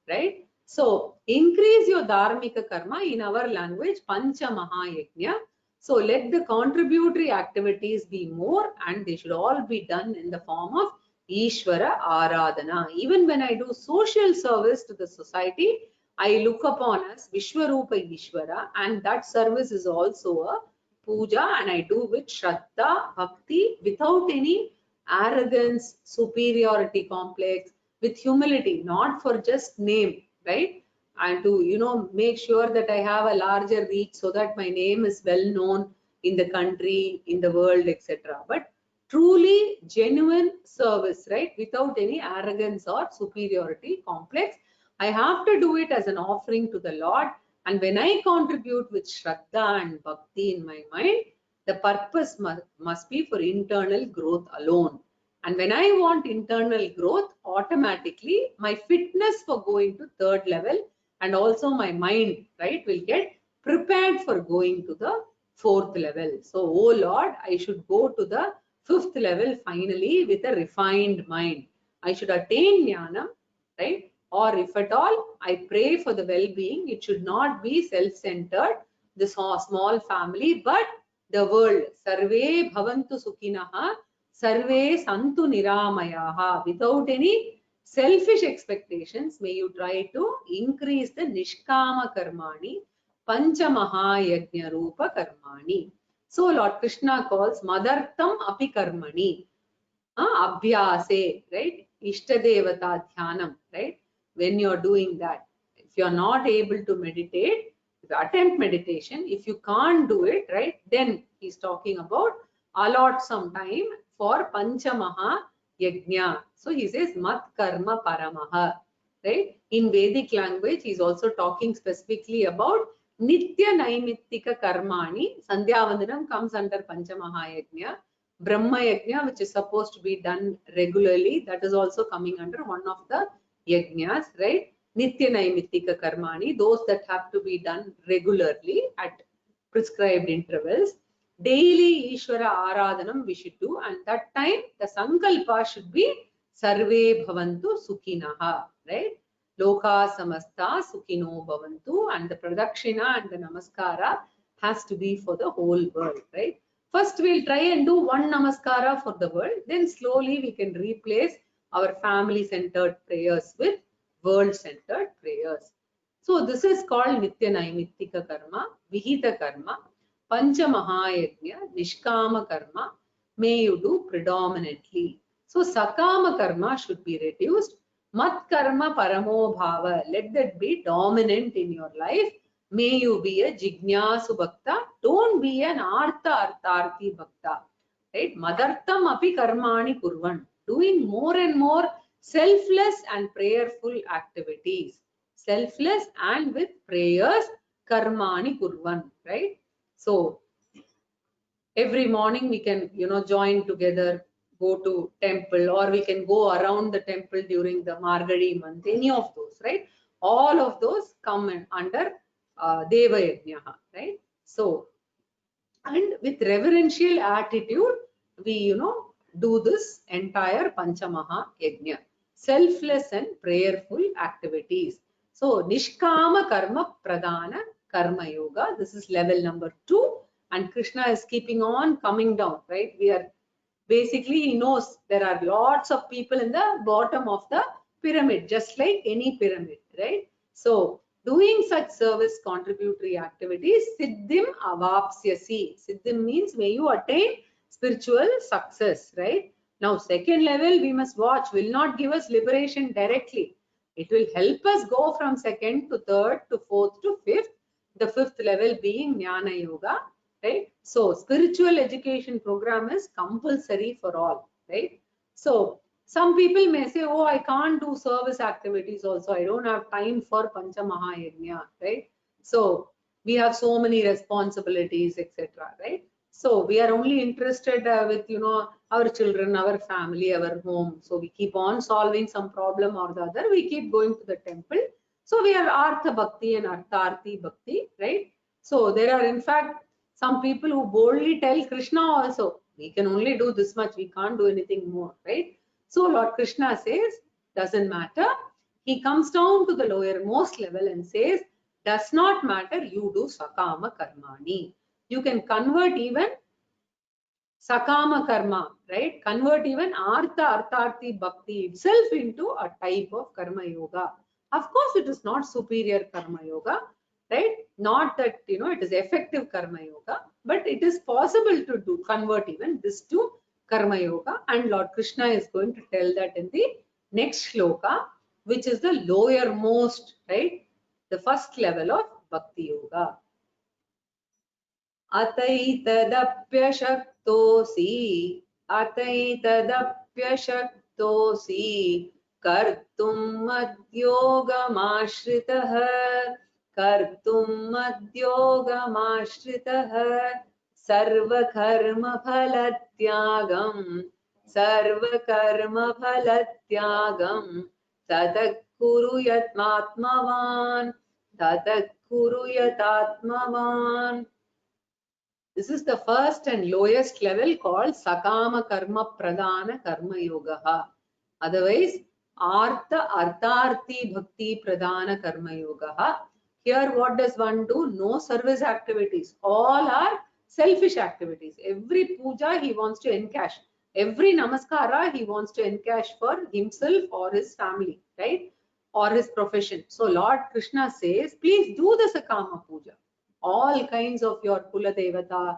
right? So, increase your dharmika karma, in our language, Pancha Mahayajna. So, let the contributory activities be more, and they should all be done in the form of Ishvara Aradhana. Even when I do social service to the society, I look upon as Vishwarupa Ishvara, and that service is also a puja, and I do with Shraddha, Bhakti, without any arrogance, superiority complex, with humility, not for just name, right? And to, make sure that I have a larger reach so that my name is well known in the country, in the world, etc. But truly genuine service, right? Without any arrogance or superiority complex. I have to do it as an offering to the Lord. And when I contribute with Shraddha and Bhakti in my mind, the purpose must be for internal growth alone. And when I want internal growth, automatically my fitness for going to third level and also my mind, right, will get prepared for going to the fourth level. So, oh Lord, I should go to the fifth level finally with a refined mind. I should attain jnanam, right? Or if at all, I pray for the well-being. It should not be self-centered, this small family, but the world. Sarve bhavantu sukhinaha, sarve santu niramayaha. Without any selfish expectations, may you try to increase the nishkama karmani, pancha mahayajna rupa karmani. So Lord Krishna calls madartam api karmani, abhyase, right? Ishtadevata dhyanam, right? When you're doing that, if you're not able to meditate, attempt meditation. If you can't do it, right, then he's talking about allot some time for Panchamaha Yajna. So he says Mat Karma Paramaha, right? In Vedic language, he's also talking specifically about Nitya Naimittika Karmani. Sandhya Vandanam comes under Panchamaha Yajna. Brahma Yajna, which is supposed to be done regularly, that is also coming under one of the Yajnas, right? Nitya Naimittika Karmani, those that have to be done regularly at prescribed intervals. Daily Ishvara Aradhanam we should do, and that time the Sankalpa should be Sarve Bhavantu Sukhinaha, right? Loka Samasta Sukhino Bhavantu, and the Pradakshina and the Namaskara has to be for the whole world, right? First we'll try and do one Namaskara for the world, then slowly we can replace our family-centered prayers with world-centered prayers. So this is called Nitya Naimittika Karma, Vihita Karma, Pancha Mahayajna, Nishkama Karma, may you do predominantly. So Sakama Karma should be reduced. Mat Karma Paramo Bhava, let that be dominant in your life. May you be a Jignasu Bhakta, don't be an Artha Artharthi Bhakta. Right? Madartam api karmani kurvan, doing more and more selfless and prayerful activities. Selfless and with prayers, karmani kurvan, right? So, every morning we can, join together, go to temple, or we can go around the temple during the Margadi month, any of those, right? All of those come under Deva Yajna, right? So, and with reverential attitude, we, do this entire Panchamaha Yajna. Selfless and prayerful activities. So, Nishkama Karma Pradana Karma Yoga. This is level number 2, and Krishna is keeping on coming down, right? We are basically, he knows there are lots of people in the bottom of the pyramid, just like any pyramid, right? So doing such service contributory activities, siddhim avapsyasi. Siddhim means may you attain spiritual success, right? Now second level we must watch, will not give us liberation directly. It will help us go from second to third to fourth to fifth, the fifth level being Jnana Yoga, right? So spiritual education program is compulsory for all, right? So some people may say, oh, I can't do service activities also, I don't have time for Pancha Mahayajna, right? So we have so many responsibilities, etc., right? So we are only interested with, you know, our children, our family, our home. So we keep on solving some problem or the other, we keep going to the temple. So we are Artha Bhakti and Artharthi Bhakti, right? So there are in fact some people who boldly tell Krishna also, we can only do this much, we can't do anything more, right? So Lord Krishna says, doesn't matter. He comes down to the lowermost level and says, does not matter, you do Sakama Karmani. You can convert even Sakama Karma, right? Convert even Artha Artharthi Bhakti itself into a type of Karma Yoga. Of course, it is not superior Karma Yoga, right? Not that, you know, it is effective Karma Yoga, but it is possible to do, convert even this to Karma Yoga. And Lord Krishna is going to tell that in the next shloka, which is the lowermost, right? The first level of Bhakti Yoga. अतैतदप्यशक्तोऽसि कर्तुं मद्योगमाश्रितः सर्वकर्मफलत्यागं ततः कुरु यतात्मवान्. This is the first and lowest level called Sakama Karma Pradhana Karma Yoga. Otherwise, Artha Artharthi Bhakti Pradhana Karma Yoga. Here what does one do? No service activities. All are selfish activities. Every puja he wants to encash. Every namaskara he wants to encash for himself or his family, right? Or his profession. So Lord Krishna says, please do the Sakama puja. All kinds of your Kula Devata,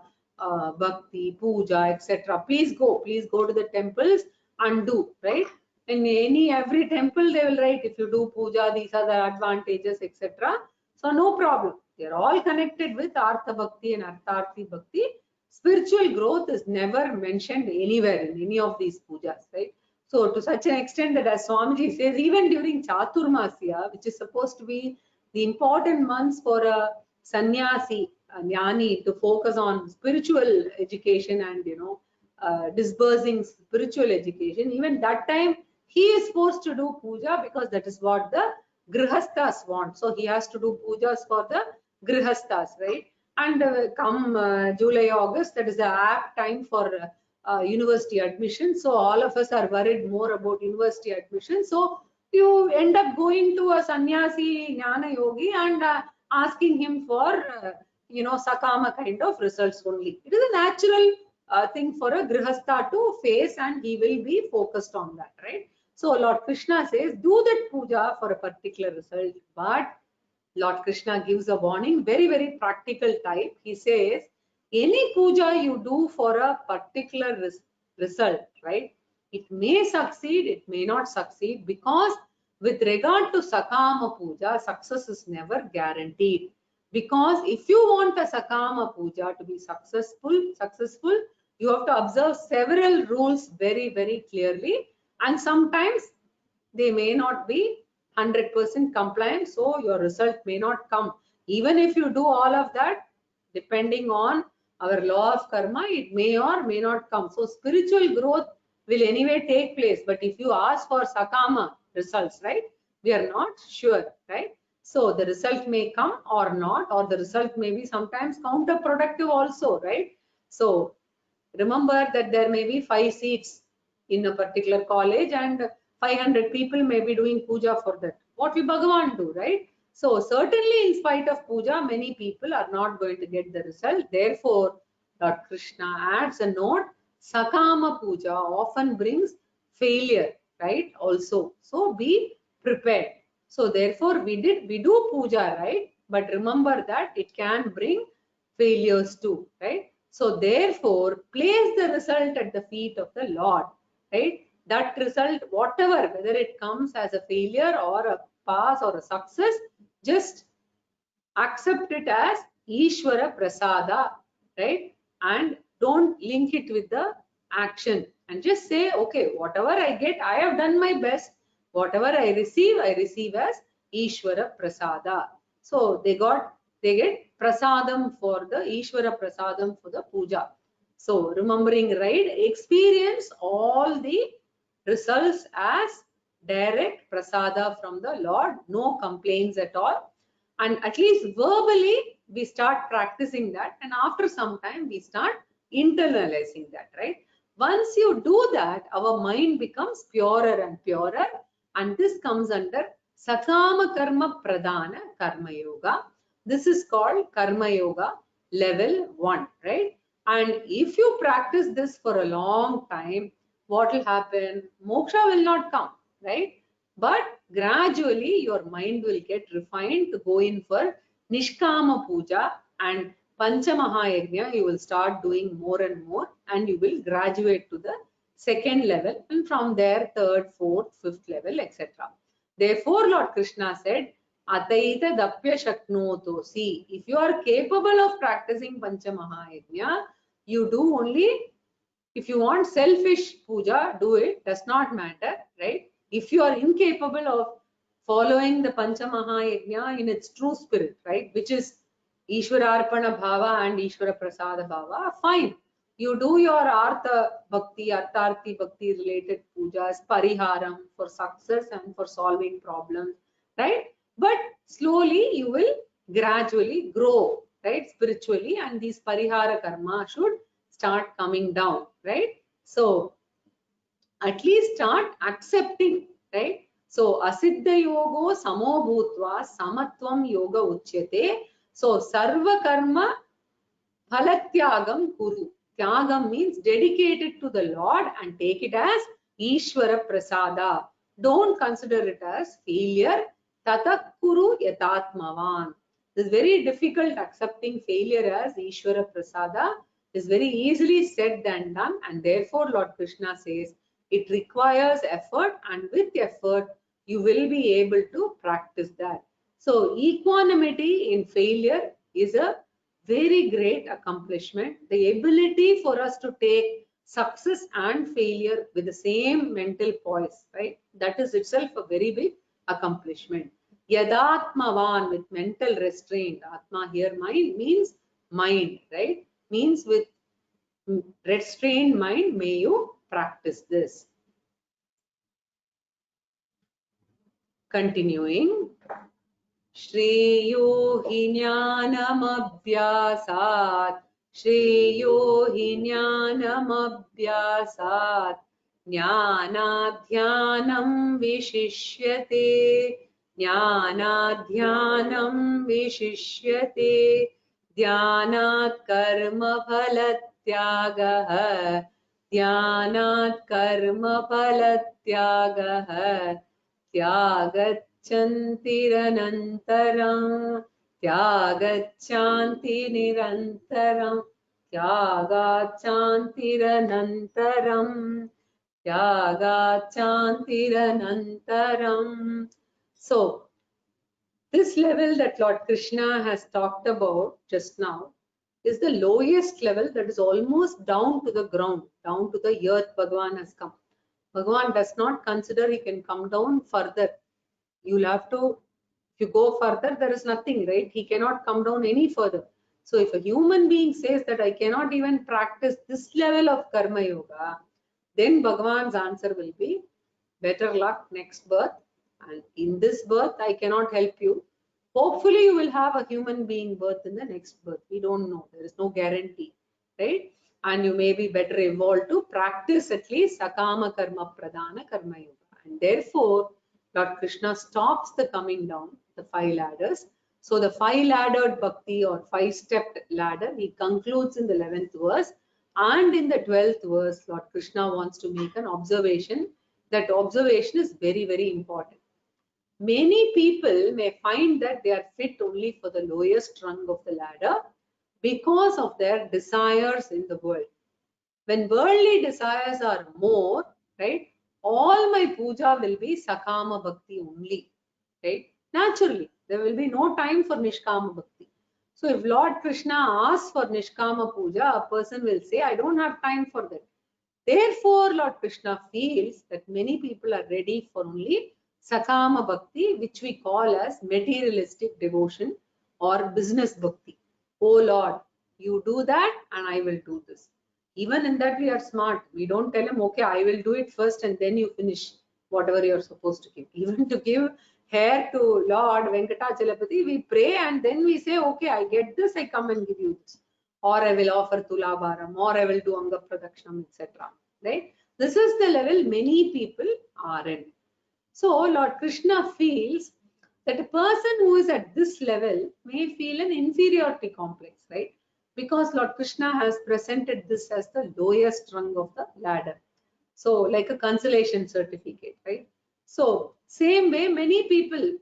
Bhakti, Puja, etc. Please go to the temples and do, right? In every temple they will write, if you do Puja, these are the advantages, etc. So no problem. They are all connected with Artha Bhakti and Artharthi Bhakti. Spiritual growth is never mentioned anywhere in any of these pujas, right? So to such an extent that as Swamiji says, even during Chaturmasya, which is supposed to be the important months for a sannyasi, jnani, to focus on spiritual education and, you know, disbursing spiritual education, even that time he is supposed to do puja because that is what the grihasthas want. So he has to do pujas for the grihasthas, right? And come July, August, that is the apt time for university admission. So all of us are worried more about university admission. So you end up going to a sannyasi jnana yogi and asking him for, you know, Sakama kind of results only. It is a natural thing for a grihastha to face, and he will be focused on that, right? So Lord Krishna says, do that puja for a particular result, but Lord Krishna gives a warning, very, very practical type. He says, any puja you do for a particular result, right? It may succeed, it may not succeed, because with regard to Sakama Puja, success is never guaranteed. Because if you want a Sakama Puja to be successful, you have to observe several rules very, very clearly, and sometimes they may not be 100% compliant, so your result may not come. Even if you do all of that, depending on our law of karma, it may or may not come. So spiritual growth will anyway take place, but if you ask for Sakama results, right, we are not sure, right? So the result may come or not, or the result may be sometimes counterproductive also, right? So remember that there may be 5 seats in a particular college and 500 people may be doing puja for that. What will Bhagavan do, right? So certainly in spite of puja, many people are not going to get the result. Therefore, Lord Krishna adds a note, Sakama puja often brings failure, right? Also, so be prepared. So therefore, we do puja, right? But remember that it can bring failures too, right? So therefore, place the result at the feet of the Lord, right? That result, whatever, whether it comes as a failure or a pass or a success, just accept it as Ishvara Prasada, right? And don't link it with the action and just say, okay, whatever I get, I have done my best. Whatever I receive as Ishvara Prasada. So they get prasadam for the Ishvara Prasadam for the puja. So remembering, right, experience all the results as direct prasada from the Lord, no complaints at all. And at least verbally we start practicing that, and after some time we start internalizing that, right? Once you do that, our mind becomes purer and purer, and this comes under Sakama Karma Pradhana Karma Yoga. This is called Karma Yoga level 1, right? And if you practice this for a long time, what will happen? Moksha will not come, right? But gradually your mind will get refined to go in for Nishkama Puja and Panchamahayagna. You will start doing more and more, and you will graduate to the second level, and from there third, fourth, fifth level, etc. Therefore, Lord Krishna said, Ataita Dapya Shaknoto. See, if you are capable of practicing Panchamahayagna, you do only. If you want selfish puja, do it, does not matter, right? If you are incapable of following the Panchamahayagna in its true spirit, right, which is Ishwararpana Bhava and Ishwara Prasada Bhava, fine. You do your Artha Bhakti, Artharthi Bhakti related pujas, Pariharam for success and for solving problems, right? But slowly you will gradually grow, right, spiritually, and these Parihara Karma should start coming down, right? So at least start accepting, right? So asiddha yogo samo bhutva samatvam yoga uchyate. So sarva karma phalatyagam kuru. Tyagam means dedicated to the Lord and take it as Ishvara Prasada. Don't consider it as failure. Tatak kuru yatatmavan. This is very difficult. Accepting failure as Ishvara Prasada is very easily said than done, and therefore Lord Krishna says it requires effort, and with effort you will be able to practice that. So equanimity in failure is a very great accomplishment. The ability for us to take success and failure with the same mental poise, right? That is itself a very big accomplishment. Yadatmavan, with mental restraint. Atma here means mind, right? Means with restrained mind, may you practice this. Continuing. Shreyo hi jnanamabhyasat, Shreyo hi jnanamabhyasat, Jnanadhyanam vishishyate, Jnanadhyanam vishishyate, Dhyanat karma phalatyagah, Dhyanat karma phalatyagah, Tyagat Chantiranantaram, Tyagachanti Nirantaram, Tyagachantiranantaram, Tyagachantiranantaram. So, this level that Lord Krishna has talked about just now is the lowest level, that is almost down to the ground, down to the earth. Bhagavan has come. Bhagavan does not consider he can come down further. You'll have to, if you go further, there is nothing, right? He cannot come down any further. So if a human being says that I cannot even practice this level of karma yoga, then Bhagavan's answer will be, better luck next birth. And in this birth, I cannot help you. Hopefully, you will have a human being birth in the next birth. We don't know. There is no guarantee, right? And you may be better evolved to practice at least Sakama Karma Pradhana Karma Yoga. And therefore, Lord Krishna stops the coming down, the 5 ladders. So the 5 laddered bhakti or 5-stepped ladder, he concludes in the 11th verse. And in the 12th verse, Lord Krishna wants to make an observation. That observation is very, very important. Many people may find that they are fit only for the lowest rung of the ladder because of their desires in the world. When worldly desires are more, right, all my puja will be Sakama Bhakti only, right? Naturally, there will be no time for Nishkama Bhakti. So if Lord Krishna asks for Nishkama Puja, a person will say, I don't have time for that. Therefore, Lord Krishna feels that many people are ready for only Sakama Bhakti, which we call as materialistic devotion or business Bhakti. Oh Lord, you do that and I will do this. Even in that we are smart. We don't tell him, okay, I will do it first and then you finish whatever you're supposed to give. Even to give hair to Lord Venkatachalapati, we pray and then we say, okay, I get this, I come and give you this. Or I will offer Tulabharam, or I will do Anga Pradakshinam, etc. Right? This is the level many people are in. So Lord Krishna feels that a person who is at this level may feel an inferiority complex, right? Because Lord Krishna has presented this as the lowest rung of the ladder. So like a consolation certificate, right? So same way, many people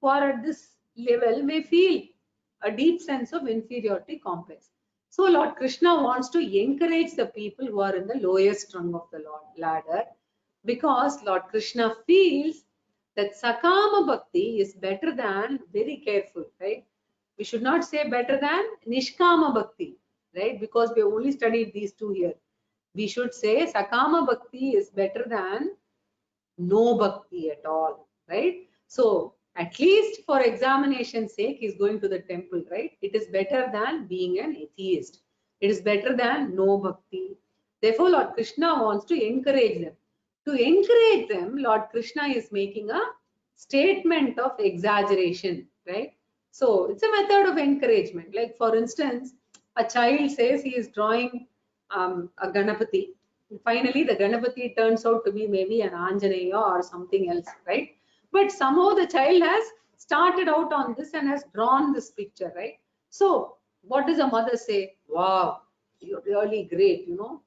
who are at this level may feel a deep sense of inferiority complex. So Lord Krishna wants to encourage the people who are in the lowest rung of the ladder, because Lord Krishna feels that Sakama Bhakti is better than, very careful, right? We should not say better than Nishkama Bhakti, right? Because we have only studied these two here. We should say Sakama Bhakti is better than no Bhakti at all, right? So at least for examination's sake, he's going to the temple, right? It is better than being an atheist. It is better than no Bhakti. Therefore, Lord Krishna wants to encourage them. To encourage them, Lord Krishna is making a statement of exaggeration, right? So it's a method of encouragement. Like for instance, a child says he is drawing a Ganapati. Finally, the Ganapati turns out to be maybe an Anjaneya or something else, right? But somehow the child has started out on this and has drawn this picture, right? So what does a mother say? Wow, you're really great, you know.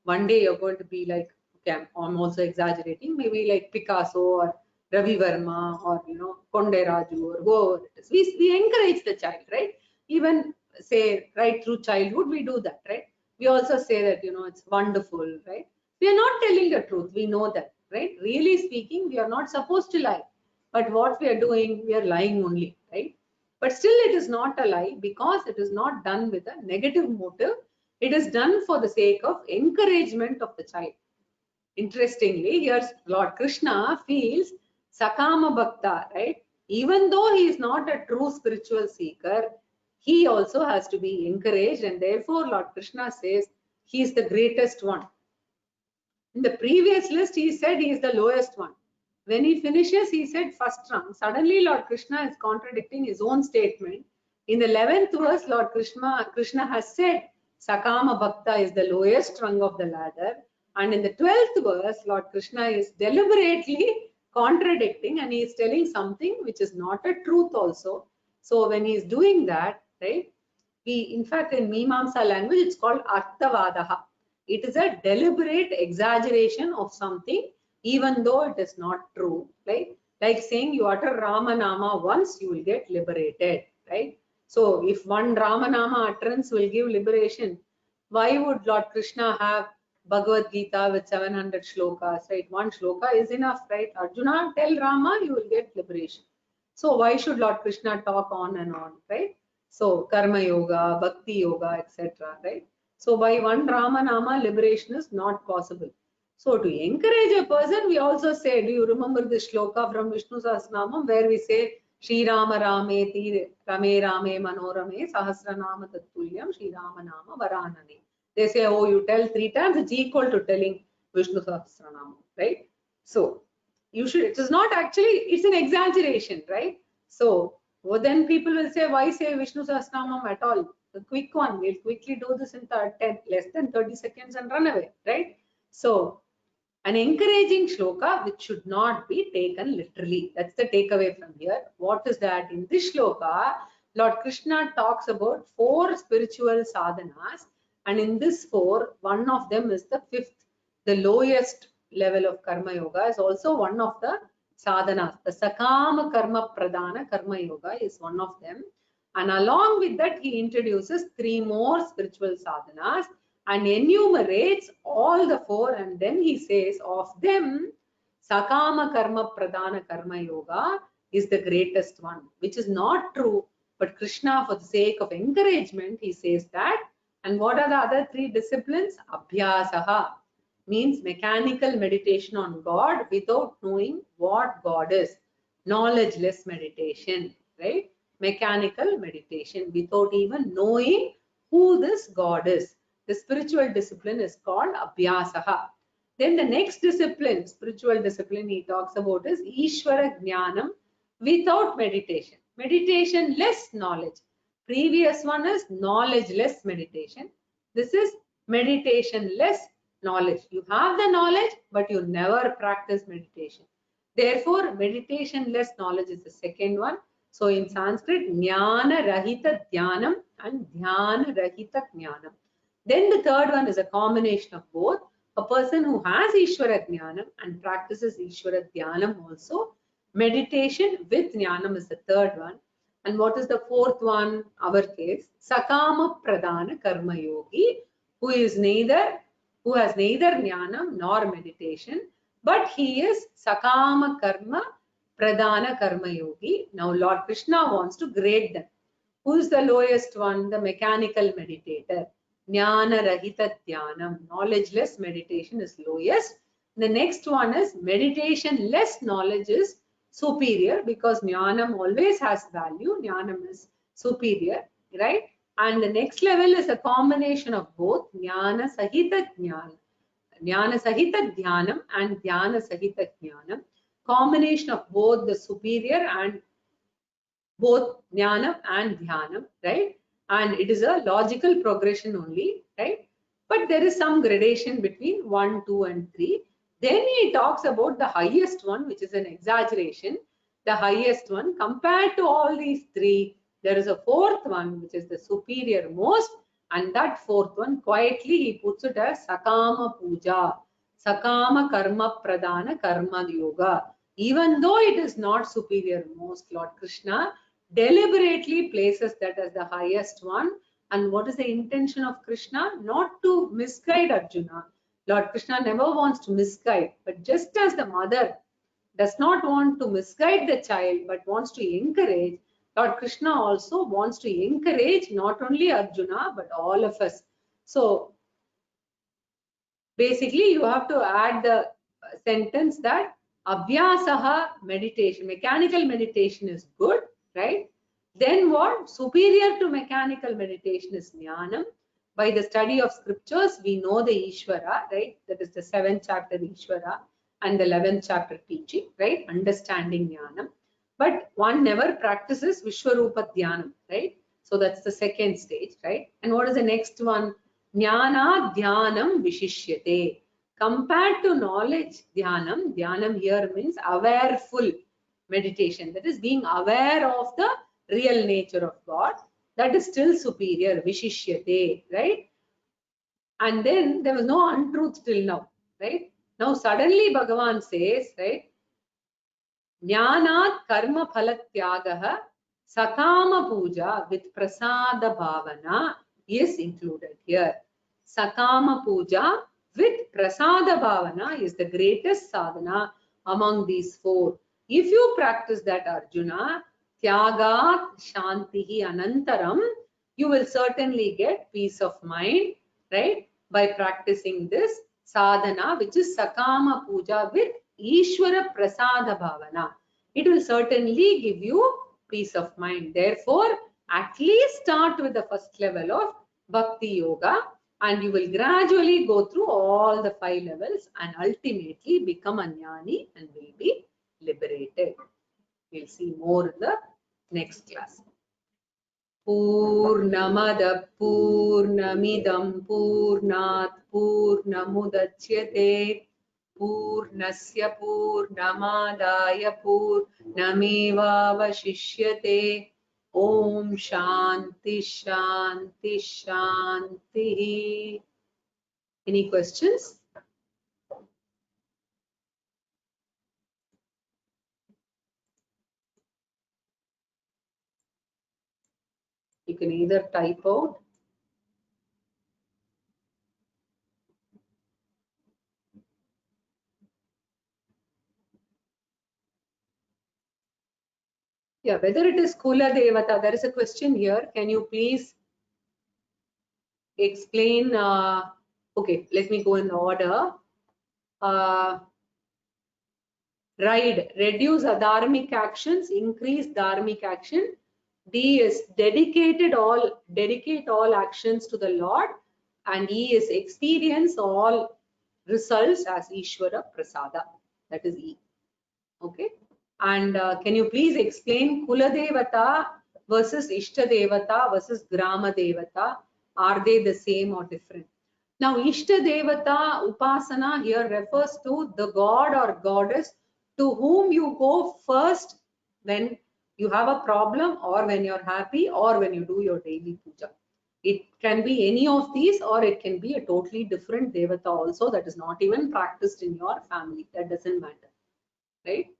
One day you're going to be like, okay, I'm also exaggerating, maybe like Picasso or Ravi Verma or, you know, Konde Raju or whoever it is. We encourage the child, right? Even say right through childhood, we do that, right? We also say that, you know, it's wonderful, right? We are not telling the truth. We know that, right? Really speaking, we are not supposed to lie. But what we are doing, we are lying only, right? But still it is not a lie because it is not done with a negative motive. It is done for the sake of encouragement of the child. Interestingly, here Lord Krishna feels Sakama Bhakta, right? Even though he is not a true spiritual seeker, he also has to be encouraged, and therefore Lord Krishna says he is the greatest one. In the previous list, he said he is the lowest one. When he finishes, he said first rung. Suddenly, Lord Krishna is contradicting his own statement. In the 11th verse, Lord Krishna has said Sakama Bhakta is the lowest rung of the ladder. And in the 12th verse, Lord Krishna is deliberately contradicting and he is telling something which is not a truth also. So when he is doing that, right, in fact, in Mimamsa language, it's called Arthavadaha. It is a deliberate exaggeration of something, even though it is not true, right? Like saying you utter Ramanama once, you will get liberated, right? So if one Ramanama utterance will give liberation, why would Lord Krishna have Bhagavad Gita with 700 shlokas, right? One shloka is enough, right? Arjuna, tell Rama, you will get liberation. So why should Lord Krishna talk on and on, right? So Karma Yoga, Bhakti Yoga, etc., right? So by one Rama Nama, liberation is not possible. So to encourage a person, we also say, do you remember this shloka from Vishnu Sahasranamam where we say, Shri Rama Rameti Rame Rame Manorame Sahasranama Tattulyam Shri Rama Nama Varanane. They say, oh, you tell 3 times, it's equal to telling Vishnu Sahasranamam, right? So you should, it is not actually, it's an exaggeration, right? So well, then people will say, why say Vishnu Sahasranamam at all? The quick one, we'll quickly do this in less than 30 seconds and run away, right? So, An encouraging shloka which should not be taken literally. That's the takeaway from here. What is that? In this shloka, Lord Krishna talks about 4 spiritual sadhanas, and in this 4, one of them is the 5th, the lowest level of karma yoga, is also one of the sadhanas. The Sakama Karma Pradana Karma Yoga is one of them. And along with that, he introduces 3 more spiritual sadhanas and enumerates all the 4, and then he says of them, Sakama Karma Pradana Karma Yoga is the greatest one, which is not true. But Krishna, for the sake of encouragement, he says that. And what are the other 3 disciplines? Abhyasaha means mechanical meditation on God without knowing what God is. Knowledgeless meditation, right? Mechanical meditation without even knowing who this God is. The spiritual discipline is called Abhyasaha. Then the next discipline, spiritual discipline he talks about is Ishvara Jnanam without meditation. Meditation less knowledge. Previous one is knowledge-less meditation. This is meditation-less knowledge. You have the knowledge, but you never practice meditation. Therefore, meditation-less knowledge is the second one. So in Sanskrit, Jnana Rahita Dhyanam and Dhyana Rahita Jnanam. Then the third one is a combination of both. A person who has Ishvara Jnanam and practices Ishvara Dhyanam also. Meditation with Jnanam is the third one. And what is the fourth one? Our case, Sakama Pradana Karma Yogi, who has neither Jnanam nor meditation, but he is Sakama Karma Pradana Karma Yogi. Now Lord Krishna wants to grade them. Who is the lowest one? The mechanical meditator. Jnana Rahita Dhyanam. Knowledgeless meditation is lowest. The next one is meditation less knowledge is superior, because Jnanam always has value. Jnanam is superior, right? And the next level is a combination of both Jnana Sahita Jnana. Jnana Sahita Dhyanam and Dhyana Sahita Jnanam. Combination of both the superior and both Jnanam and Dhyanam, right? And it is a logical progression only, right? But there is some gradation between 1, 2, and 3. Then he talks about the highest one, which is an exaggeration. The highest one, compared to all these 3, there is a fourth one, which is the superior most. And that fourth one, quietly he puts it as Sakama Puja, Sakama Karma Pradana Karma Yoga. Even though it is not superior most, Lord Krishna deliberately places that as the highest one. And what is the intention of Krishna? Not to misguide Arjuna. Lord Krishna never wants to misguide, but just as the mother does not want to misguide the child but wants to encourage, Lord Krishna also wants to encourage not only Arjuna but all of us. So basically you have to add the sentence that Abhyasaha meditation, mechanical meditation is good, right? Then what? Superior to mechanical meditation is Jnanam. By the study of scriptures, we know the Ishvara, right? That is the 7th chapter Ishvara and the 11th chapter teaching, right? Understanding Jnanam. But one never practices Vishwarupa Dhyanam, right? So that's the second stage, right? And what is the next one? Jnana Dhyanam Vishishyate. Compared to knowledge Dhyanam, Dhyanam here means awareful meditation. That is being aware of the real nature of God. That is still superior, Vishishyate, right? And then there was no untruth till now, right? Now suddenly Bhagavan says, right? Jnanat karma phalatyagaha sakama puja with prasada bhavana is included here. Sakama puja with prasada bhavana is the greatest sadhana among these 4. If you practice that, Arjuna, Tyagat Shantihi Anantaram, you will certainly get peace of mind, right? By practicing this sadhana, which is Sakama Puja with Ishvara Prasada Bhavana. It will certainly give you peace of mind. Therefore, at least start with the first level of Bhakti Yoga, and you will gradually go through all the 5 levels and ultimately become a jnani and will be liberated. We'll see more in the next class. Purnamada Purnamidam Purnat Purnamudachyate पूर्णस्य पूर्णमादाय पूर्णमेवावशिष्यते। Om Shanti Shanti Shanti. Any questions? You can either type out. Yeah, whether it is Kula Devata, there is a question here. Can you please explain? Okay, let me go in order. Ride, reduce adharmic actions, increase dharmic action. D is dedicate all actions to the Lord. And E is experience all results as Ishvara Prasada. That is E. Okay. And can you please explain Kula Devata versus Ishta Devata versus Grama Devata? Are they the same or different? Now, Ishta Devata Upasana here refers to the god or goddess to whom you go first when you have a problem or when you're happy or when you do your daily puja. It can be any of these or it can be a totally different Devata also that is not even practiced in your family. That doesn't matter, right?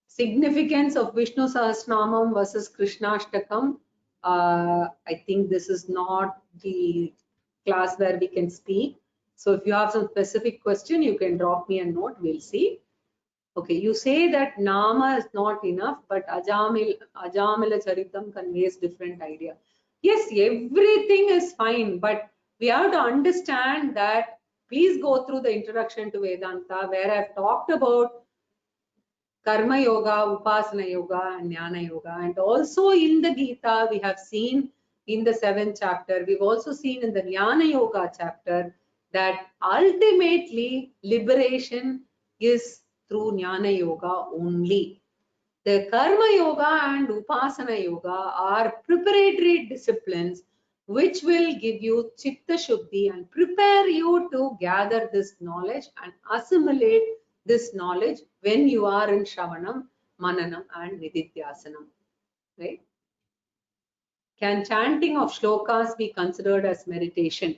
Significance of Vishnu Sahasranamam versus Krishnashtakam. I think this is not the class where we can speak. So if you have some specific question, you can drop me a note, we'll see. Okay, you say that Nama is not enough, but Ajamila Charitam conveys different idea. Yes, everything is fine, but we have to understand that please go through the introduction to Vedanta where I've talked about Karma Yoga, Upasana Yoga, and Jnana Yoga. And also in the Gita, we have seen in the 7th chapter, we've also seen in the Jnana Yoga chapter that ultimately liberation is through Jnana Yoga only. The Karma Yoga and Upasana Yoga are preparatory disciplines which will give you Chitta Shuddhi and prepare you to gather this knowledge and assimilate this knowledge when you are in Shravanam, Mananam and Nididhyasanam, right? Can chanting of shlokas be considered as meditation?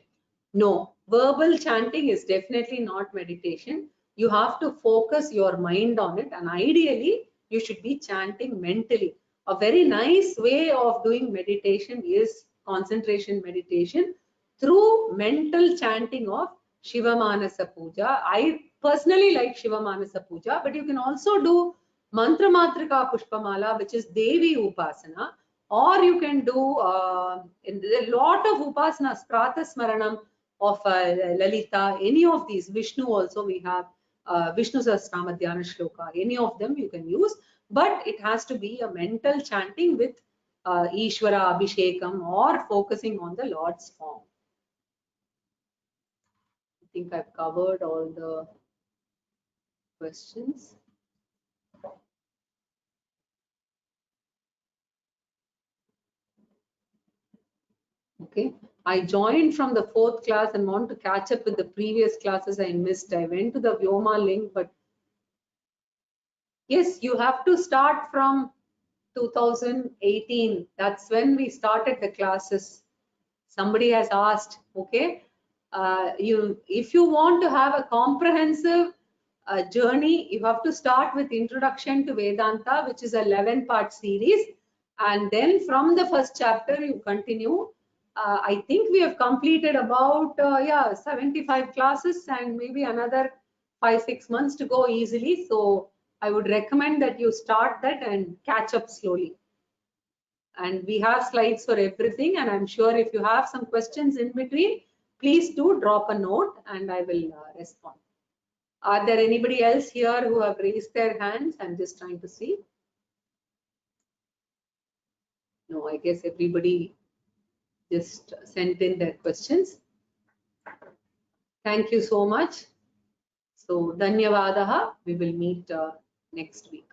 No, verbal chanting is definitely not meditation. You have to focus your mind on it and ideally you should be chanting mentally. A very nice way of doing meditation is concentration meditation through mental chanting of Shiva Manasa Puja. I personally like Shiva Manasa Puja, but you can also do Mantra Matrika Pushpamala, which is Devi Upasana, or you can do a lot of upasanas, Prata Smaranam of Lalita, any of these, Vishnu also we have, Vishnu Sahasranama Dhyana Shloka, any of them you can use, but it has to be a mental chanting with Ishvara Abhishekam or focusing on the Lord's form. I think I've covered all the questions. Okay, I joined from the 4th class and want to catch up with the previous classes I missed. I went to the Vyoma link, but yes, you have to start from 2018. That's when we started the classes. Somebody has asked, okay, if you want to have a comprehensive journey, you have to start with Introduction to Vedanta, which is a 11-part series. And then from the 1st chapter, you continue. I think we have completed about 75 classes and maybe another 5-6 months to go easily. So I would recommend that you start that and catch up slowly. And we have slides for everything. And I'm sure if you have some questions in between, please do drop a note and I will respond. Are there anybody else here who have raised their hands? I'm just trying to see. No, I guess everybody just sent in their questions. Thank you so much. So, Dhanyavadaha. We will meet next week.